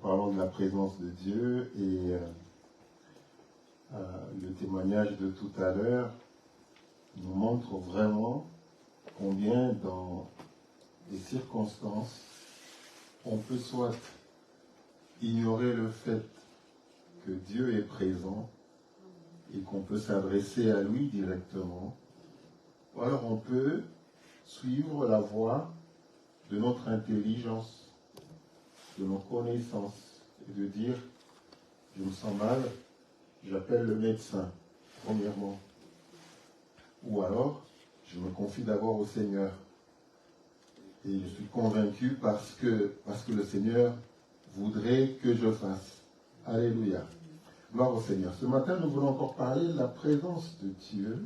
parlons de la présence de Dieu et le témoignage de tout à l'heure nous montre vraiment combien dans des circonstances on peut soit ignorer le fait que Dieu est présent et qu'on peut s'adresser à lui directement, ou alors on peut suivre la voie de notre intelligence, de nos connaissances, et de dire, je me sens mal, j'appelle le médecin, premièrement. Ou alors, je me confie d'abord au Seigneur. Et je suis convaincu parce que le Seigneur voudrait que je fasse. Alléluia. Gloire au Seigneur. Ce matin, nous voulons encore parler de la présence de Dieu.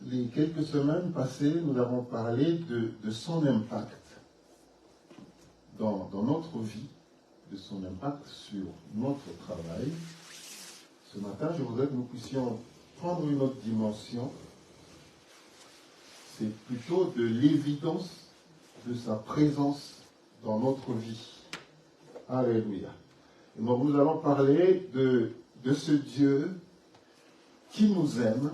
Les quelques semaines passées, nous avons parlé de son impact dans notre vie, de son impact sur notre travail. Ce matin, je voudrais que nous puissions prendre une autre dimension. C'est plutôt de l'évidence de sa présence dans notre vie. Alléluia. Et donc nous allons parler de ce Dieu qui nous aime.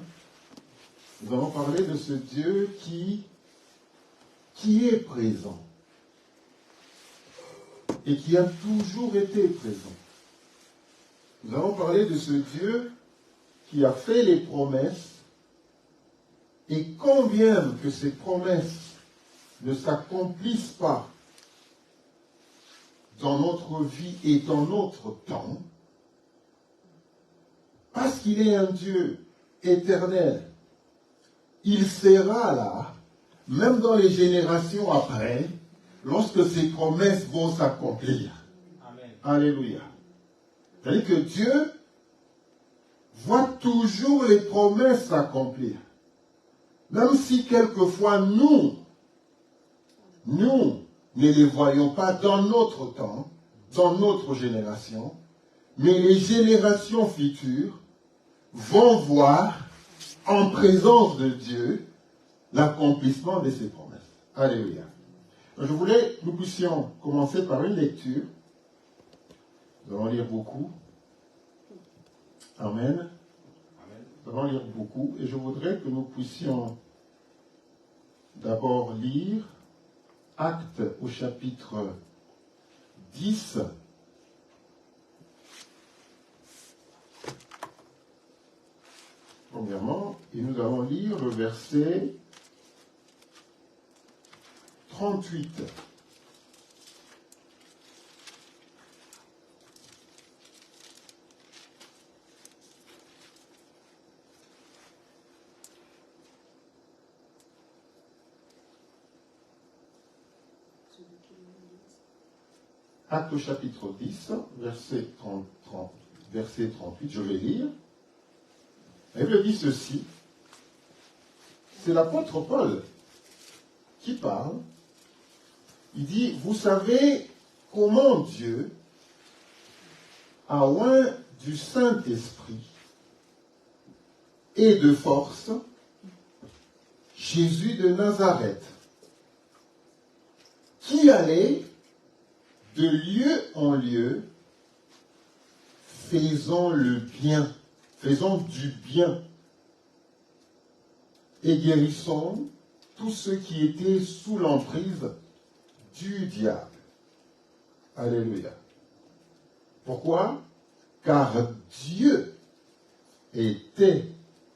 Nous allons parler de ce Dieu qui est présent et qui a toujours été présent. Nous allons parler de ce Dieu qui a fait les promesses et combien que ces promesses ne s'accomplissent pas dans notre vie et dans notre temps, parce qu'il est un Dieu éternel, il sera là, même dans les générations après, lorsque ces promesses vont s'accomplir. Amen. Alléluia. C'est-à-dire que Dieu voit toujours les promesses s'accomplir. Même si quelquefois nous ne les voyons pas dans notre temps, dans notre génération, mais les générations futures vont voir en présence de Dieu l'accomplissement de ses promesses. Alléluia. Je voulais que nous puissions commencer par une lecture. Nous allons lire beaucoup. Amen. Nous allons lire beaucoup et je voudrais que nous puissions d'abord lire Actes au chapitre 10. Premièrement, et nous allons lire le verset 38. Actes au chapitre 10, verset 38, je vais lire. Elle me dit ceci. C'est l'apôtre Paul qui parle. Il dit, vous savez comment Dieu a oint du Saint-Esprit et de force Jésus de Nazareth, qui allait de lieu en lieu, faisant le bien, faisant du bien, et guérissant tous ceux qui étaient sous l'emprise du diable. Alléluia. Pourquoi? Car Dieu était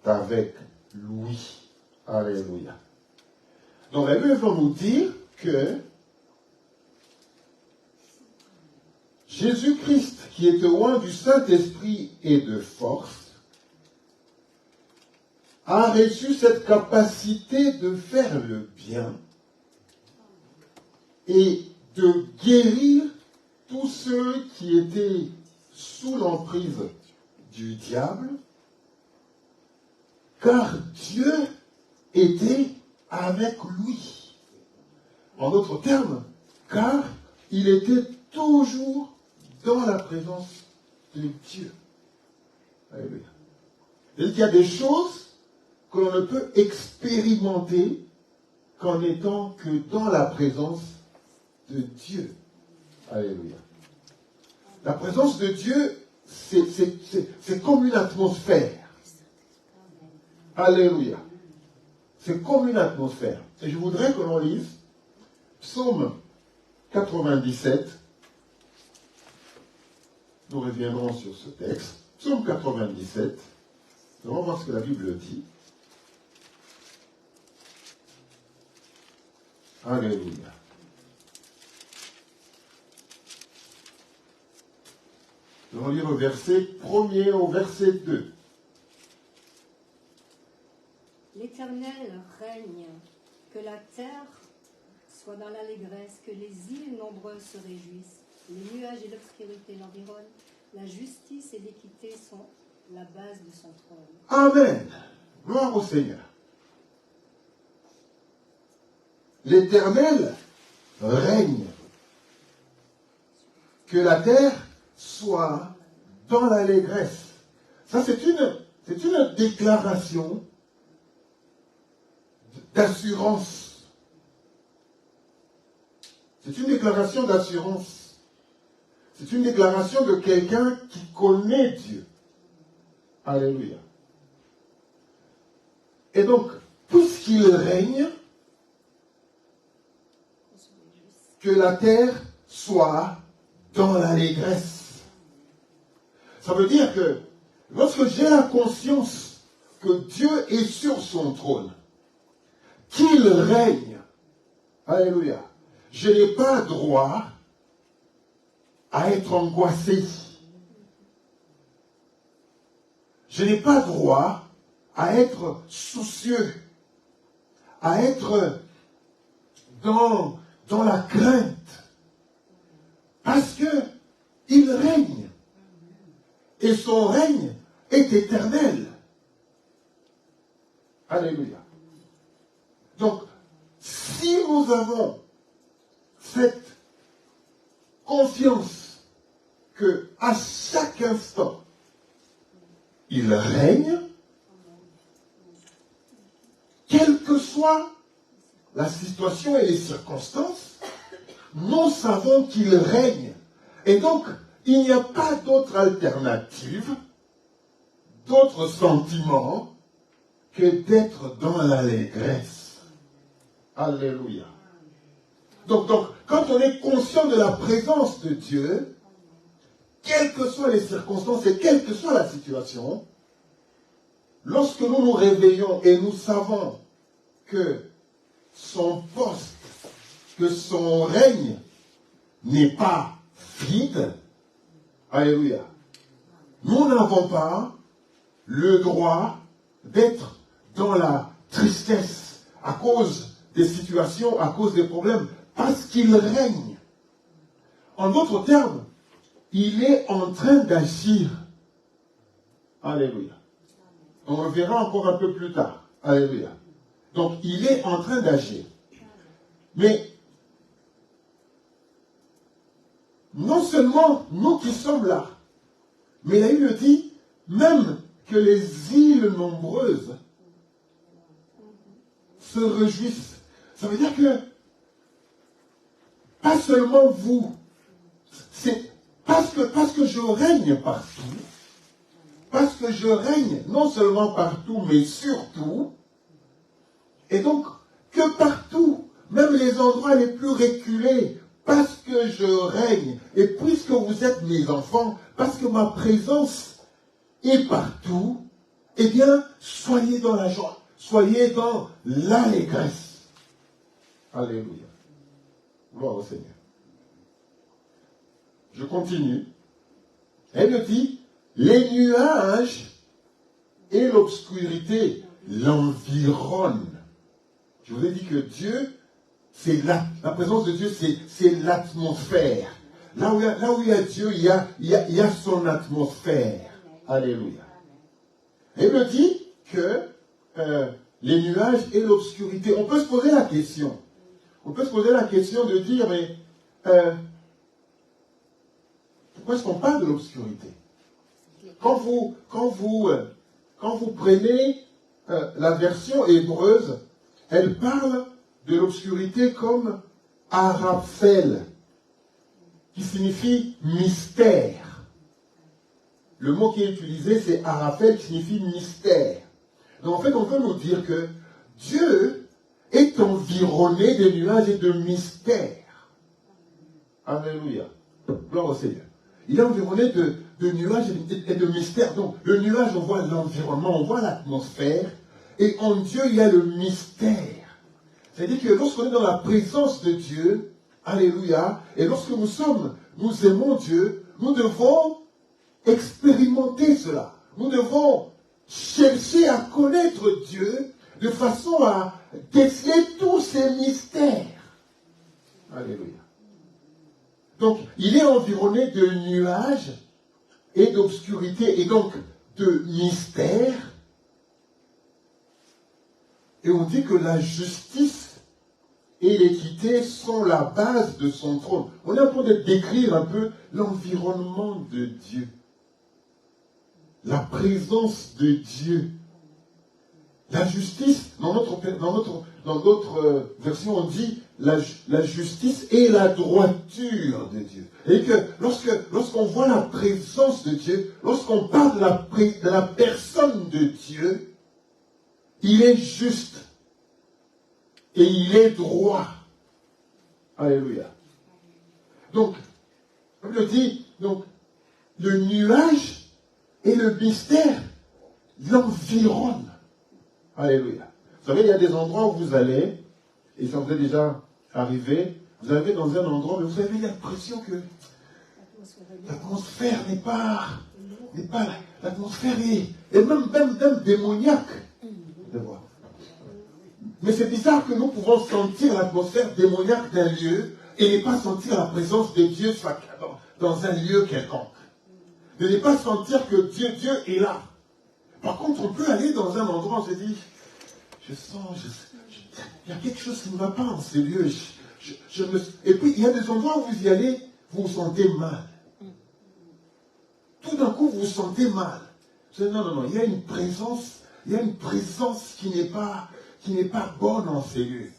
avec lui. Alléluia. Donc la Bible va nous dire que Jésus-Christ, qui est oint du Saint-Esprit et de force, a reçu cette capacité de faire le bien et de guérir tous ceux qui étaient sous l'emprise du diable, car Dieu était avec lui. En d'autres termes, car il était toujours dans la présence de Dieu. Alléluia. Il y a des choses que l'on ne peut expérimenter qu'en étant que dans la présence de Dieu. Alléluia. La présence de Dieu, c'est comme une atmosphère. Alléluia. C'est comme une atmosphère. Et je voudrais que l'on lise Psaume 97. Nous reviendrons sur ce texte. Psaume 97. Nous allons voir ce que la Bible dit. Alléluia. Nous allons lire le verset 1er au verset 2. L'Éternel règne, que la terre soit dans l'allégresse, que les îles nombreuses se réjouissent, les nuages et l'obscurité l'environnent, la justice et l'équité sont la base de son trône. Amen. Gloire au Seigneur. L'Éternel règne, que la terre soit dans l'allégresse. Ça, c'est une déclaration d'assurance. C'est une déclaration d'assurance. C'est une déclaration de quelqu'un qui connaît Dieu. Alléluia. Et donc, puisqu'il règne, que la terre soit dans l'allégresse. Ça veut dire que lorsque j'ai la conscience que Dieu est sur son trône, qu'il règne, alléluia, je n'ai pas droit à être angoissé. Je n'ai pas droit à être soucieux, à être dans la crainte. Parce que il règne. Et son règne est éternel. Alléluia. Donc, si nous avons cette confiance que à chaque instant, il règne, quelle que soit la situation et les circonstances, nous savons qu'il règne. Et donc, il n'y a pas d'autre alternative, d'autre sentiment que d'être dans l'allégresse. Alléluia. Donc, quand on est conscient de la présence de Dieu, quelles que soient les circonstances et quelle que soit la situation, lorsque nous nous réveillons et nous savons que son poste, que son règne n'est pas vide, alléluia, nous n'avons pas le droit d'être dans la tristesse à cause des situations, à cause des problèmes, parce qu'il règne. En d'autres termes, il est en train d'agir. Alléluia. On le verra encore un peu plus tard. Alléluia. Donc, il est en train d'agir. Mais, non seulement nous qui sommes là, mais la Bible dit, même que les îles nombreuses se réjouissent. Ça veut dire que, pas seulement vous, c'est parce que je règne partout, parce que je règne non seulement partout, mais surtout, et donc, que partout, même les endroits les plus reculés, parce que je règne, et puisque vous êtes mes enfants, parce que ma présence est partout, eh bien, soyez dans la joie, soyez dans l'allégresse. Alléluia. Gloire au Seigneur. Je continue. Elle dit, les nuages et l'obscurité l'environnent. Je vous ai dit que Dieu, c'est la présence de Dieu, c'est l'atmosphère. Là où il y a Dieu, il y a son atmosphère. Alléluia. Elle me dit que les nuages et l'obscurité, on peut se poser la question. On peut se poser la question de dire, mais pourquoi est-ce qu'on parle de l'obscurité? Quand vous prenez la version hébreuse, elle parle de l'obscurité comme Araphel. qui signifie mystère. Le mot qui est utilisé, c'est Araphel, qui signifie mystère. Donc en fait, on veut nous dire que Dieu est environné de nuages et de mystères. Alléluia. Gloire au Seigneur. Il est environné de nuages et de mystères. Donc, le nuage, on voit l'environnement, on voit l'atmosphère. Et en Dieu, il y a le mystère. C'est-à-dire que lorsqu'on est dans la présence de Dieu, alléluia, et lorsque nous aimons Dieu, nous devons expérimenter cela. Nous devons chercher à connaître Dieu de façon à déceler tous ces mystères. Alléluia. Donc, il est environné de nuages et d'obscurité, et donc de mystères. Et on dit que la justice et l'équité sont la base de son trône. On est en train de décrire un peu l'environnement de Dieu. La présence de Dieu. La justice, dans d'autres versions, on dit la justice et la droiture de Dieu. Et que lorsqu'on voit la présence de Dieu, lorsqu'on parle de la personne de Dieu, il est juste et il est droit. Alléluia. Donc, comme je dis, donc, le nuage et le mystère l'environnent. Alléluia. Vous savez, il y a des endroits où vous allez, et ça vous est déjà arrivé, vous allez dans un endroit, mais vous avez l'impression que l'atmosphère n'est pas l'atmosphère est même démoniaque. Mais c'est bizarre que nous pouvons sentir l'atmosphère démoniaque d'un lieu et ne pas sentir la présence de Dieu dans un lieu quelconque. De ne pas sentir que Dieu est là. Par contre, on peut aller dans un endroit où on se dit, il y a quelque chose qui ne va pas dans ces lieux. Et puis, il y a des endroits où vous y allez, vous vous sentez mal. Tout d'un coup, vous vous sentez mal. Vous dites, non, il y a une présence qui n'est pas bonne dans ces lieux.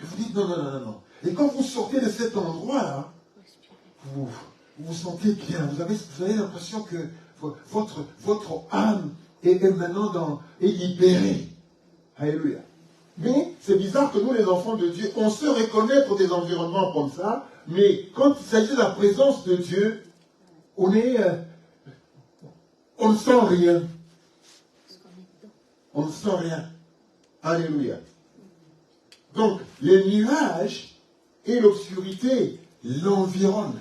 Et vous dites, non. Et quand vous sortez de cet endroit-là, vous vous sentez bien. Vous avez l'impression que votre âme est maintenant est libérée. Alléluia. Mais c'est bizarre que nous, les enfants de Dieu, on sait reconnaître des environnements comme ça, mais quand il s'agit de la présence de Dieu, on ne sent rien. On ne sent rien. Alléluia. Donc, les nuages et l'obscurité l'environnent.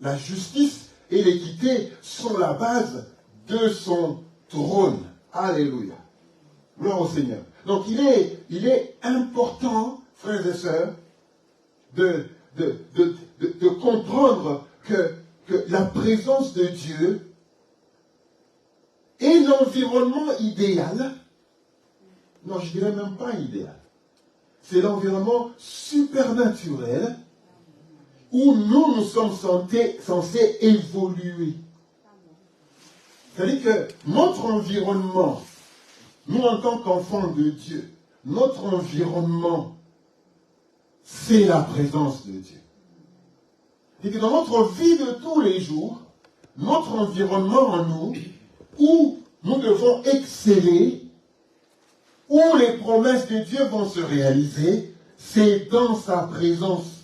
La justice et l'équité sont la base de son trône. Alléluia. Gloire au Seigneur. Donc, il est important, frères et sœurs, de comprendre que la présence de Dieu est l'environnement idéal. Non, je ne dirais même pas idéal. C'est l'environnement supernaturel où nous sommes censés évoluer. C'est-à-dire que notre environnement, nous en tant qu'enfants de Dieu, notre environnement, c'est la présence de Dieu. Et que dans notre vie de tous les jours, notre environnement en nous, où nous devons exceller, où les promesses de Dieu vont se réaliser, c'est dans sa présence.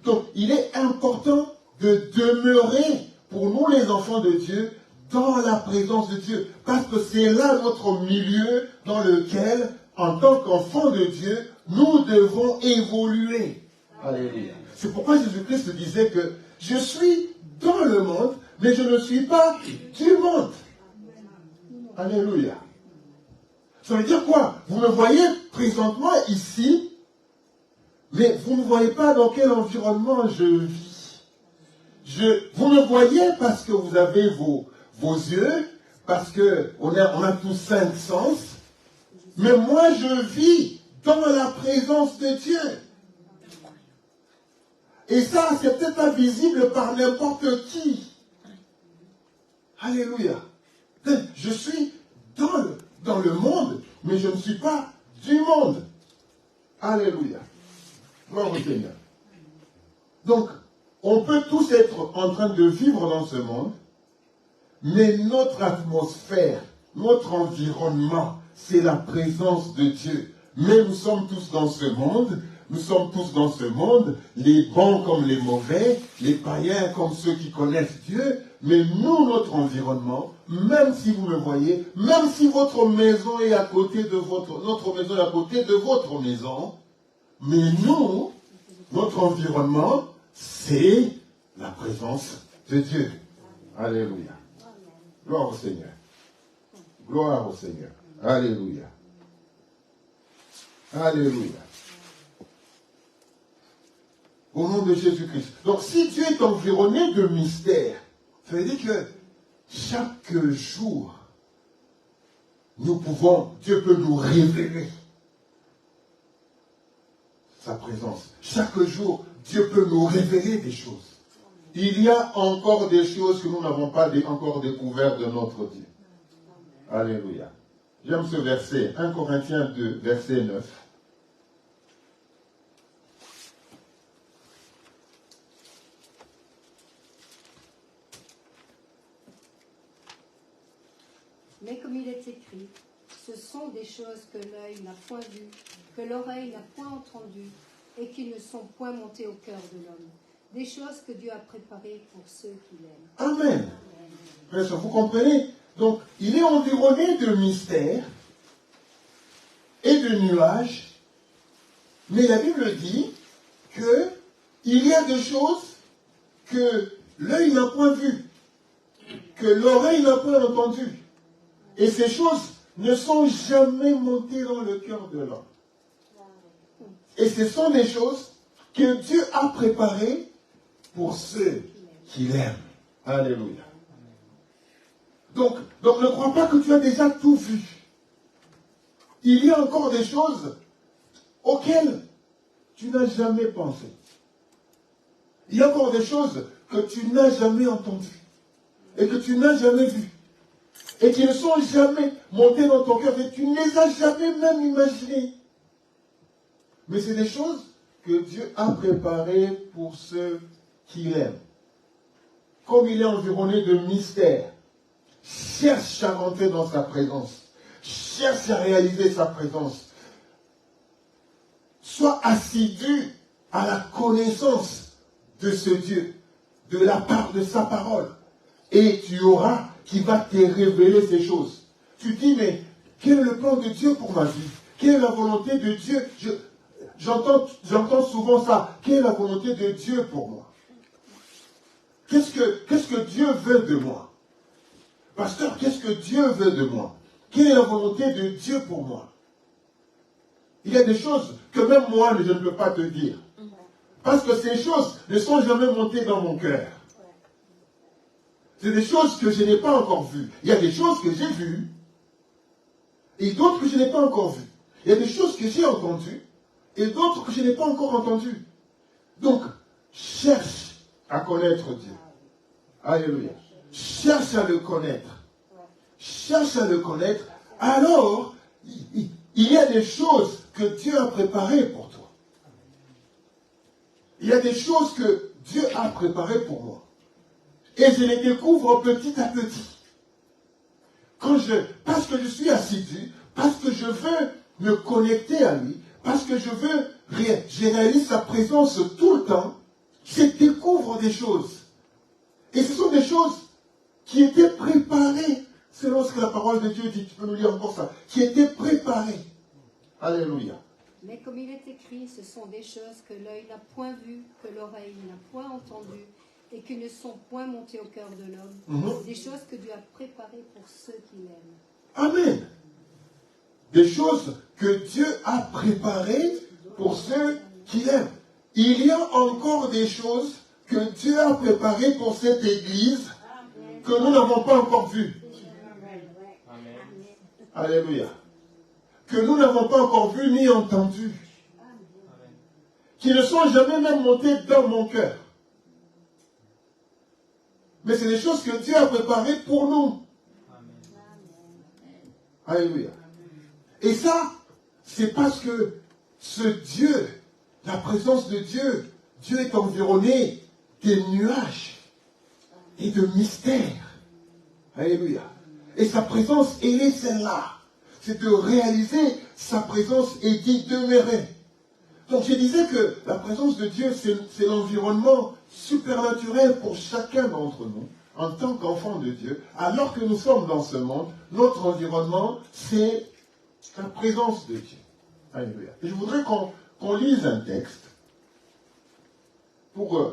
Donc, il est important de demeurer, pour nous les enfants de Dieu, dans la présence de Dieu. Parce que c'est là notre milieu dans lequel, en tant qu'enfants de Dieu, nous devons évoluer. Alléluia. C'est pourquoi Jésus-Christ disait que je suis dans le monde, mais je ne suis pas du monde. Alléluia. Ça veut dire quoi? Vous me voyez présentement ici, mais vous ne voyez pas dans quel environnement je vis. Vous me voyez parce que vous avez vos yeux, parce qu'on a tous 5 sens, mais moi je vis dans la présence de Dieu. Et ça, c'est peut-être pas visible par n'importe qui. Alléluia. Je suis dans le monde, mais je ne suis pas du monde. Alléluia. Gloire au Seigneur. Donc, on peut tous être en train de vivre dans ce monde, mais notre atmosphère, notre environnement, c'est la présence de Dieu. Mais nous sommes tous dans ce monde, les bons comme les mauvais, les païens comme ceux qui connaissent Dieu, mais nous, notre environnement, même si vous me voyez, même si votre maison est à côté de notre maison est à côté de votre maison, mais nous, notre environnement, c'est la présence de Dieu. Alléluia. Gloire au Seigneur. Gloire au Seigneur. Alléluia. Alléluia. Au nom de Jésus-Christ. Donc si Dieu est environné de mystères, ça veut dire que chaque jour, Dieu peut nous révéler sa présence. Chaque jour, Dieu peut nous révéler des choses. Il y a encore des choses que nous n'avons pas encore découvertes de notre Dieu. Alléluia. J'aime ce verset, 1 Corinthiens 2, verset 9. Mais comme il est écrit, ce sont des choses que l'œil n'a point vues, que l'oreille n'a point entendues, et qui ne sont point montées au cœur de l'homme. Des choses que Dieu a préparées pour ceux qui l'aiment. Amen. Frères, vous comprenez? Donc, il est environné de mystères et de nuages, mais la Bible dit qu'il y a des choses que l'œil n'a point vues, que l'oreille n'a point entendues. Et ces choses ne sont jamais montées dans le cœur de l'homme. Et ce sont des choses que Dieu a préparées pour ceux qui l'aiment. Alléluia. Donc ne crois pas que tu as déjà tout vu. Il y a encore des choses auxquelles tu n'as jamais pensé. Il y a encore des choses que tu n'as jamais entendues et que tu n'as jamais vues et qui ne sont jamais montées dans ton cœur et tu ne les as jamais même imaginées. Mais c'est des choses que Dieu a préparées pour ceux qui l'aiment. Comme il est environné de mystères, cherche à rentrer dans sa présence. Cherche à réaliser sa présence. Sois assidu à la connaissance de ce Dieu, de la part de sa parole. Et tu auras qui va te révéler ces choses. Tu dis, mais quel est le plan de Dieu pour ma vie? Quelle est la volonté de Dieu? J'entends souvent ça. Quelle est la volonté de Dieu pour moi? Qu'est-ce que Dieu veut de moi? Pasteur, qu'est-ce que Dieu veut de moi? Quelle est la volonté de Dieu pour moi? Il y a des choses que même moi, je ne peux pas te dire. Parce que ces choses ne sont jamais montées dans mon cœur. C'est des choses que je n'ai pas encore vues. Il y a des choses que j'ai vues et d'autres que je n'ai pas encore vues. Il y a des choses que j'ai entendues et d'autres que je n'ai pas encore entendues. Donc, cherche à connaître Dieu. Alléluia. Cherche à le connaître. Cherche à le connaître. Alors, il y a des choses que Dieu a préparées pour toi. Il y a des choses que Dieu a préparées pour moi. Et je les découvre petit à petit. Parce que je suis assidu, parce que je veux me connecter à lui, parce que je réalise sa présence tout le temps, je découvre des choses. Et ce sont des choses qui étaient préparées, selon ce que la parole de Dieu dit. Tu peux nous lire encore ça. Qui étaient préparées. Alléluia. Mais comme il est écrit, ce sont des choses que l'œil n'a point vues, que l'oreille n'a point entendues, et qui ne sont point montées au cœur de l'homme. Des choses que Dieu a préparées pour ceux qui l'aiment. Amen. Des choses que Dieu a préparées pour ceux qui l'aiment. Il y a encore des choses que Dieu a préparées pour cette église que nous n'avons pas encore vues. Amen. Alléluia. Que nous n'avons pas encore vues ni entendues. Qui ne sont jamais même montées dans mon cœur. Mais c'est des choses que Dieu a préparées pour nous. Alléluia. Et ça, c'est parce que ce Dieu, la présence de Dieu, Dieu est environné des nuages et de mystères. Alléluia. Et sa présence, elle est celle-là. C'est de réaliser sa présence et d'y demeurer. Donc je disais que la présence de Dieu, c'est l'environnement supernaturel pour chacun d'entre nous, en tant qu'enfants de Dieu. Alors que nous sommes dans ce monde, notre environnement, c'est la présence de Dieu. Alléluia. Et je voudrais qu'on lise un texte pour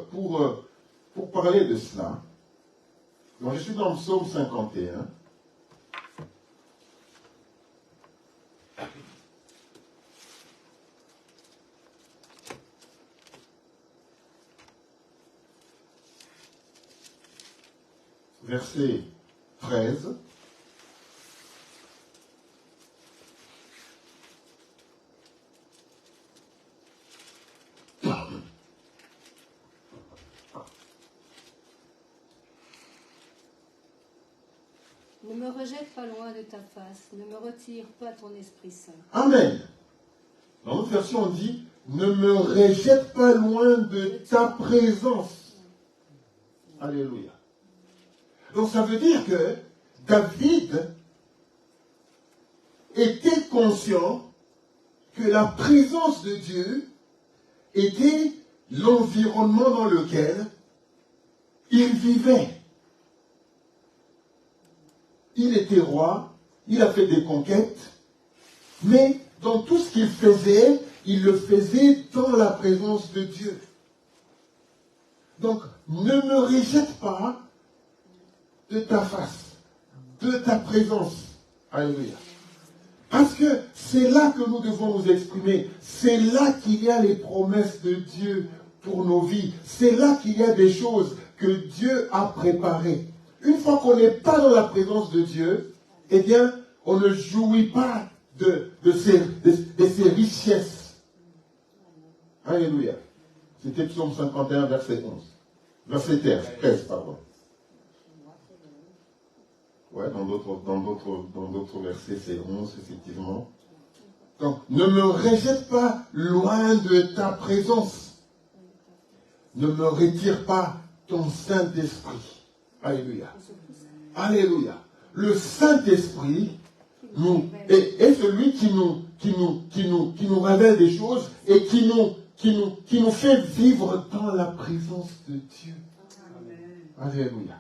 parler de cela. Donc, je suis dans le psaume 51. Verset 13. Ne me rejette pas loin de ta face, ne me retire pas ton Esprit Saint. Amen. Dans notre version, on dit, ne me rejette pas loin de ta présence. Alléluia. Donc ça veut dire que David était conscient que la présence de Dieu était l'environnement dans lequel il vivait. Il était roi, il a fait des conquêtes, mais dans tout ce qu'il faisait, il le faisait dans la présence de Dieu. Donc, ne me rejette pas de ta face, de ta présence. Alléluia. Parce que c'est là que nous devons nous exprimer. C'est là qu'il y a les promesses de Dieu pour nos vies. C'est là qu'il y a des choses que Dieu a préparées. Une fois qu'on n'est pas dans la présence de Dieu, eh bien, on ne jouit pas de ces richesses. Alléluia. C'était Psaume 51, verset 11. Verset 13, pardon. Ouais, dans d'autres versets, c'est 11, effectivement. Donc, ne me rejette pas loin de ta présence. Ne me retire pas ton Saint-Esprit. Alléluia. Alléluia. Le Saint-Esprit est celui qui nous révèle des choses et qui nous fait vivre dans la présence de Dieu. Alléluia.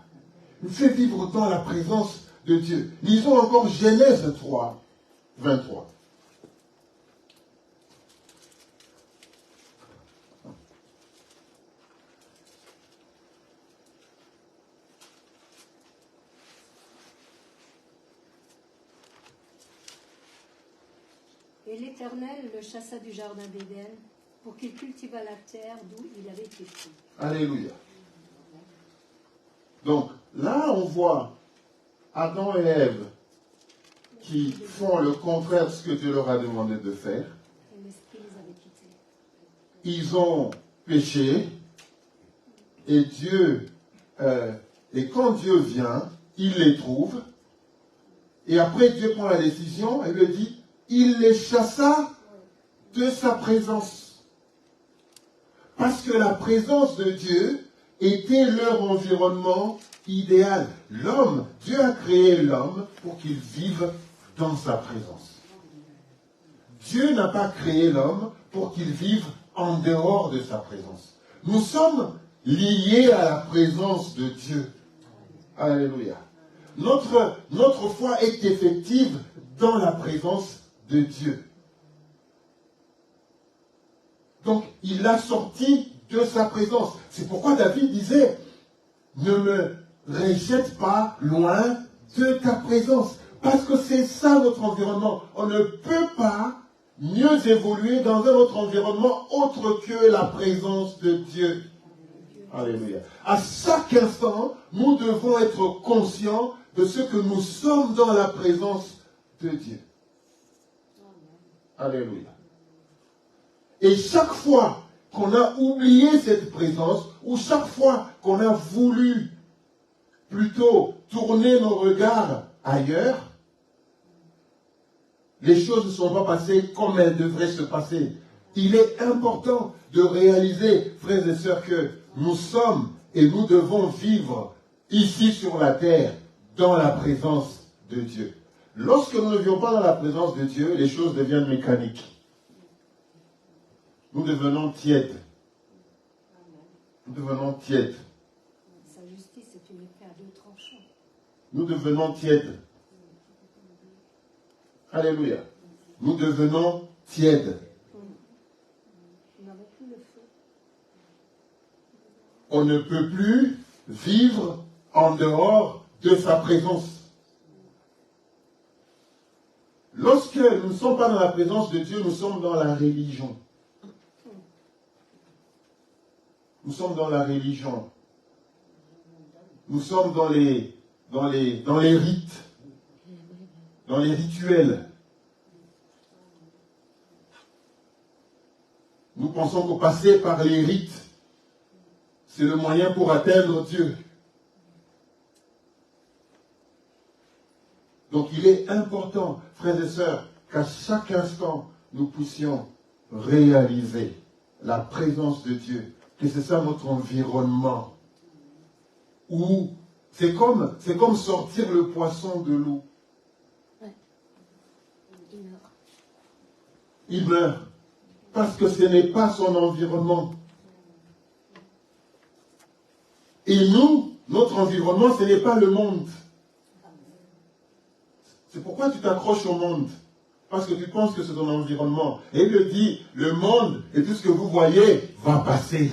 Nous fait vivre dans la présence de Dieu. Lisons encore Genèse 3, 23. Et l'Éternel le chassa du jardin d'Éden pour qu'il cultivât la terre d'où il avait été pris. Alléluia. Donc, là, on voit Adam et Ève qui font le contraire de ce que Dieu leur a demandé de faire. Et l'Esprit les avait quittés. Ils ont péché et quand Dieu vient, il les trouve et après Dieu prend la décision et lui dit, il les chassa de sa présence. Parce que la présence de Dieu était leur environnement idéal. L'homme, Dieu a créé l'homme pour qu'il vive dans sa présence. Dieu n'a pas créé l'homme pour qu'il vive en dehors de sa présence. Nous sommes liés à la présence de Dieu. Alléluia. Notre foi est effective dans la présence de Dieu. Donc, il l'a sorti de sa présence. C'est pourquoi David disait, ne me rejette pas loin de ta présence. Parce que c'est ça notre environnement. On ne peut pas mieux évoluer dans un autre environnement autre que la présence de Dieu. Alléluia. À chaque instant, nous devons être conscients de ce que nous sommes dans la présence de Dieu. Alléluia. Et chaque fois qu'on a oublié cette présence, ou chaque fois qu'on a voulu plutôt tourner nos regards ailleurs, les choses ne sont pas passées comme elles devraient se passer. Il est important de réaliser, frères et sœurs, que nous sommes et nous devons vivre ici sur la terre dans la présence de Dieu. Lorsque nous ne vivons pas dans la présence de Dieu, les choses deviennent mécaniques. Nous devenons tièdes. Nous devenons tièdes. Sa justice est une épée à deux tranchants. Nous devenons tièdes. Alléluia. Nous devenons tièdes. Nous n'avons plus le feu. On ne peut plus vivre en dehors de sa présence. Lorsque nous ne sommes pas dans la présence de Dieu, nous sommes dans la religion. Nous sommes dans la religion. Nous sommes dans les rites, dans les rituels. Nous pensons que passer par les rites, c'est le moyen pour atteindre Dieu. Donc il est important, frères et sœurs, qu'à chaque instant, nous puissions réaliser la présence de Dieu. Que c'est ça notre environnement. Où c'est comme sortir le poisson de l'eau. Ouais. Il meurt. Il meurt. Parce que ce n'est pas son environnement. Et nous, notre environnement, ce n'est pas le monde. C'est pourquoi tu t'accroches au monde. Parce que tu penses que c'est ton environnement. Et il le dit, le monde et tout ce que vous voyez va passer.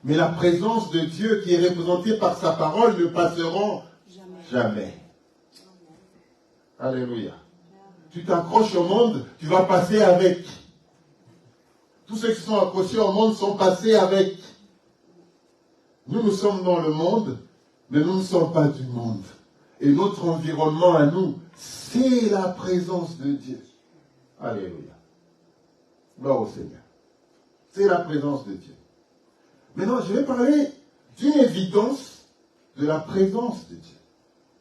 Mais la présence de Dieu qui est représentée par sa parole ne passeront jamais. Alléluia. Tu t'accroches au monde, tu vas passer avec. Tous ceux qui sont accrochés au monde sont passés avec. Nous sommes dans le monde, mais nous ne sommes pas du monde. Et notre environnement à nous, c'est la présence de Dieu. Alléluia. Gloire au Seigneur. C'est la présence de Dieu. Maintenant, je vais parler d'une évidence de la présence de Dieu.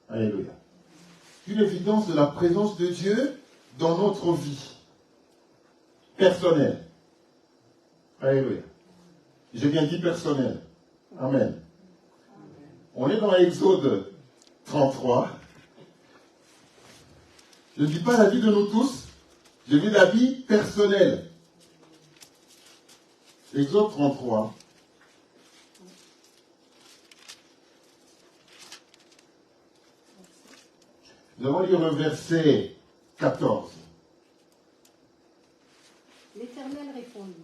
Alléluia. Une évidence de la présence de Dieu dans notre vie personnelle. Alléluia. J'ai bien dit personnelle. Amen. On est dans Exode 33. Je ne dis pas la vie de nous tous, je dis la vie personnelle. Exode 33. Nous allons lire le verset 14. L'Éternel répondit,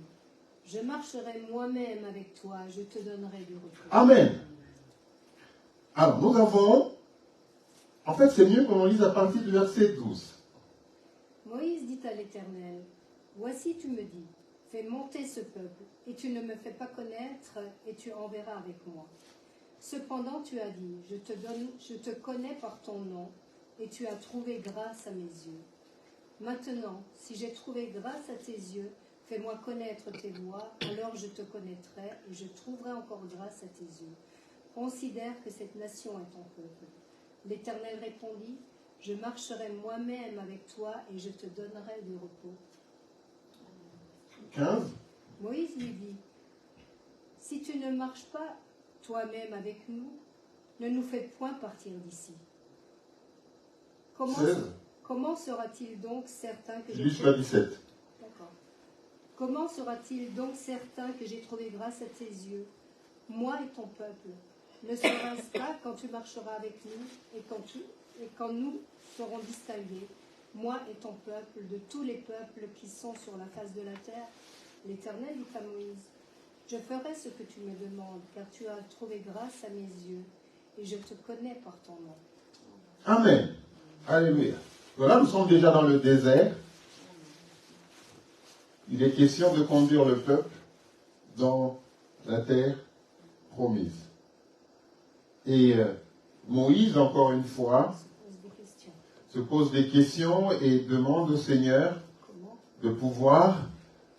je marcherai moi-même avec toi, je te donnerai du repos. Amen. Alors, nous avons... En fait, c'est mieux qu'on lise à partir du verset 12. Moïse dit à l'Éternel, voici tu me dis, fais monter ce peuple, et tu ne me fais pas connaître, et tu enverras avec moi. Cependant tu as dit, je te connais par ton nom, et tu as trouvé grâce à mes yeux. Maintenant, si j'ai trouvé grâce à tes yeux, fais-moi connaître tes voies, alors je te connaîtrai, et je trouverai encore grâce à tes yeux. Considère que cette nation est ton peuple. L'Éternel répondit, je marcherai moi-même avec toi, et je te donnerai du repos. 15. Moïse lui dit, si tu ne marches pas toi-même avec nous, ne nous fais point partir d'ici. Comment sera-t-il donc certain que Jusqu'à 17. D'accord. Comment sera-t-il donc certain que j'ai trouvé grâce à tes yeux, moi et ton peuple? Ne sera-ce pas quand tu marcheras avec nous et quand nous serons distingués, moi et ton peuple, de tous les peuples qui sont sur la face de la terre? L'Éternel dit à Moïse, je ferai ce que tu me demandes, car tu as trouvé grâce à mes yeux, et je te connais par ton nom. Amen. Alléluia. Voilà, nous sommes déjà dans le désert. Il est question de conduire le peuple dans la terre promise. Et Moïse, encore une fois, se pose des questions et demande au Seigneur de pouvoir...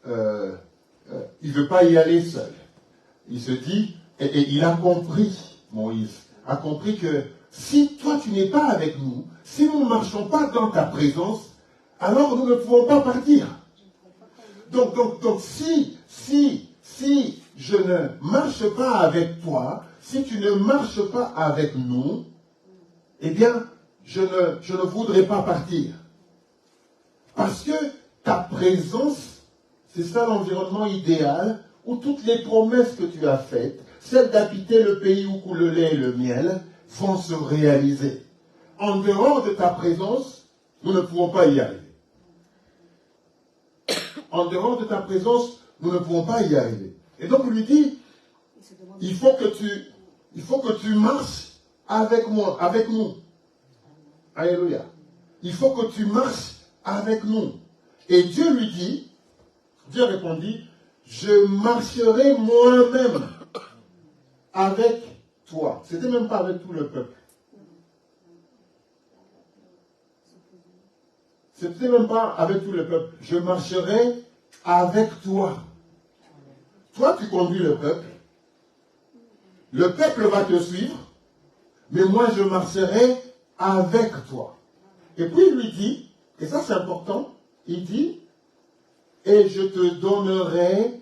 il ne veut pas y aller seul. Il se dit, et il a compris, Moïse, a compris que si toi tu n'es pas avec nous, si nous ne marchons pas dans ta présence, alors nous ne pouvons pas partir. Donc si je ne marche pas avec toi, si tu ne marches pas avec nous, eh bien, je ne voudrais pas partir. Parce que ta présence, c'est ça l'environnement idéal où toutes les promesses que tu as faites, celles d'habiter le pays où coule le lait et le miel, vont se réaliser. En dehors de ta présence, nous ne pouvons pas y arriver. En dehors de ta présence, nous ne pouvons pas y arriver. Et donc il lui dit, il faut que tu marches avec moi, avec nous. Alléluia. Il faut que tu marches avec nous. Et Dieu lui dit, Dieu répondit, je marcherai moi-même avec toi. C'était même pas avec tout le peuple. C'était même pas avec tout le peuple. Je marcherai avec toi. Toi, tu conduis le peuple. Le peuple va te suivre. Mais moi, je marcherai avec toi. Et puis, il lui dit, et ça c'est important, il dit, et je te donnerai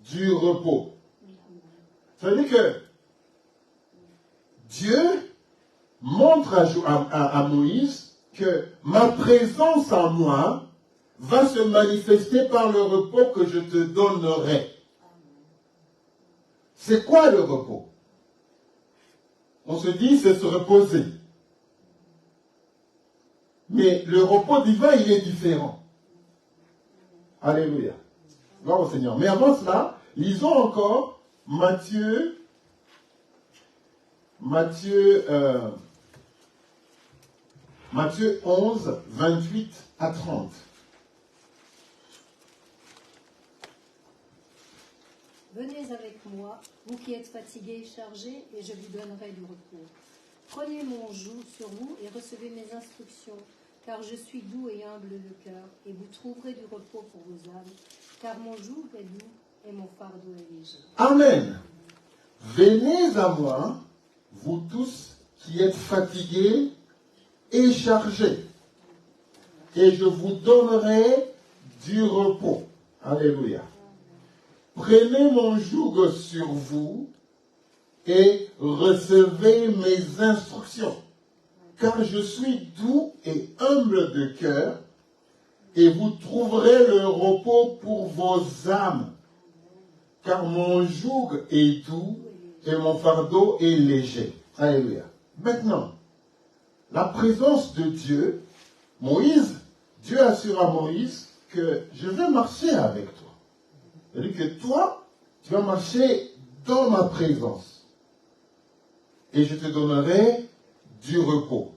du repos. Ça veut dire que Dieu montre à Moïse que ma présence en moi va se manifester par le repos que je te donnerai. C'est quoi le repos? On se dit, c'est se reposer. Mais le repos divin, il est différent. Alléluia. Gloire au Seigneur. Mais avant cela, lisons encore Matthieu 11, 28 à 30. Venez avec moi, vous qui êtes fatigués et chargés, et je vous donnerai du repos. Prenez mon joug sur vous et recevez mes instructions, car je suis doux et humble de cœur, et vous trouverez du repos pour vos âmes, car mon joug est doux et mon fardeau est léger. Amen. Venez à moi, vous tous qui êtes fatigués et chargés, et je vous donnerai du repos. Alléluia. Prenez mon joug sur vous et recevez mes instructions, car je suis doux et humble de cœur, et vous trouverez le repos pour vos âmes, car mon joug est doux et mon fardeau est léger. Alléluia. Maintenant, la présence de Dieu, Dieu assure à Moïse que je vais marcher avec toi. C'est-à-dire que toi, tu vas marcher dans ma présence. Et je te donnerai du repos.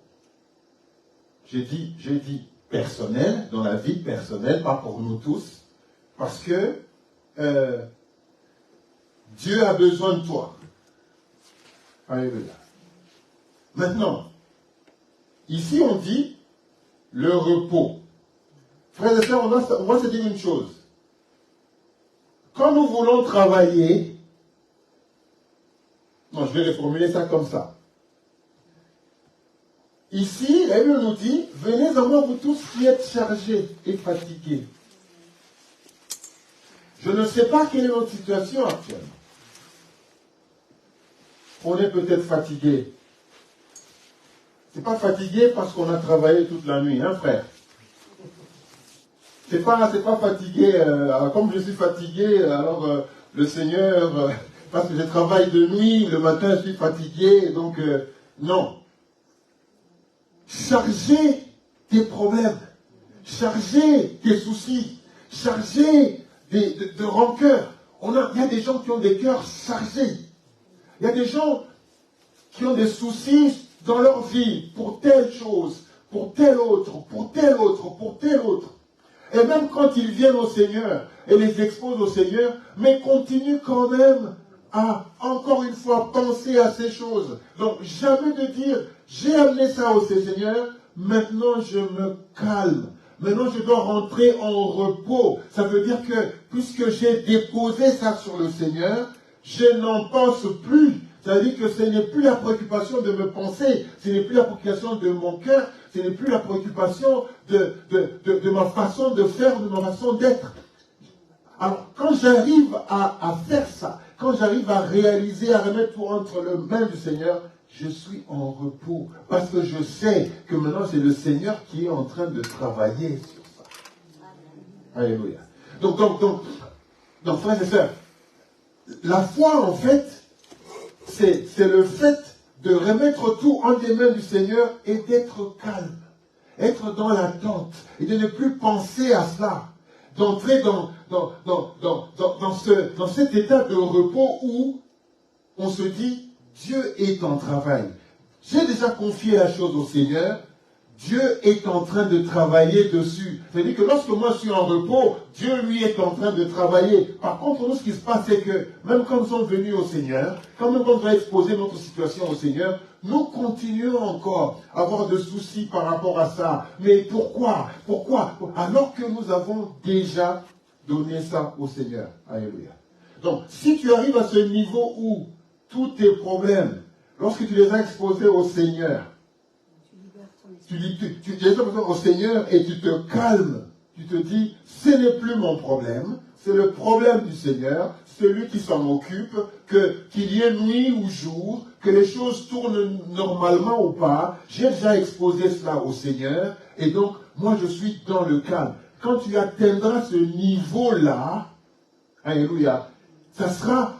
J'ai dit personnel, dans la vie personnelle, pas pour nous tous, parce que Dieu a besoin de toi. Alléluia. Maintenant, ici on dit le repos. Frères et sœurs, on va se dire une chose. Quand nous voulons travailler, non, je vais reformuler ça comme ça. Ici, la Bible nous dit, venez à moi vous tous qui êtes chargés et fatigués. Je ne sais pas quelle est votre situation actuellement. On est peut-être fatigué. C'est pas fatigué parce qu'on a travaillé toute la nuit, hein frère? C'est pas fatigué, comme je suis fatigué, alors le Seigneur, parce que je travaille de nuit, le matin je suis fatigué, donc non. Chargez tes problèmes, chargez tes soucis, chargez de rancœur. Il y a des gens qui ont des cœurs chargés. Il y a des gens qui ont des soucis dans leur vie pour telle chose, pour telle autre, pour telle autre, pour telle autre. Et même quand ils viennent au Seigneur et les exposent au Seigneur, mais continuent quand même à, encore une fois, penser à ces choses. Donc, jamais de dire, j'ai amené ça au Seigneur, maintenant je me calme. Maintenant je dois rentrer en repos. Ça veut dire que, puisque j'ai déposé ça sur le Seigneur, je n'en pense plus. Ça veut dire que ce n'est plus la préoccupation de me penser, ce n'est plus la préoccupation de mon cœur, ce n'est plus la préoccupation de ma façon de faire, de ma façon d'être. Alors, quand j'arrive à faire ça, quand j'arrive à réaliser, à remettre tout entre les mains du Seigneur, je suis en repos. Parce que je sais que maintenant, c'est le Seigneur qui est en train de travailler sur ça. Alléluia. Donc, frères et sœurs, la foi, en fait, c'est le fait de remettre tout entre les mains du Seigneur et d'être calme, être dans l'attente et de ne plus penser à cela, d'entrer dans cet état de repos où on se dit, Dieu est en travail. J'ai déjà confié la chose au Seigneur, Dieu est en train de travailler dessus. C'est-à-dire que lorsque moi je suis en repos, Dieu lui est en train de travailler. Par contre, nous, ce qui se passe, c'est que même quand nous sommes venus au Seigneur, quand même quand on va exposer notre situation au Seigneur, nous continuons encore à avoir de soucis par rapport à ça. Mais pourquoi? Pourquoi? Alors que nous avons déjà donné ça au Seigneur. Alléluia. Donc, si tu arrives à ce niveau où tous tes problèmes, lorsque tu les as exposés au Seigneur, tu les as au Seigneur et tu te calmes. Tu te dis, ce n'est plus mon problème, c'est le problème du Seigneur, c'est lui qui s'en occupe, qu'il y ait nuit ou jour, que les choses tournent normalement ou pas. J'ai déjà exposé cela au Seigneur et donc moi je suis dans le calme. Quand tu atteindras ce niveau-là, alléluia, ça sera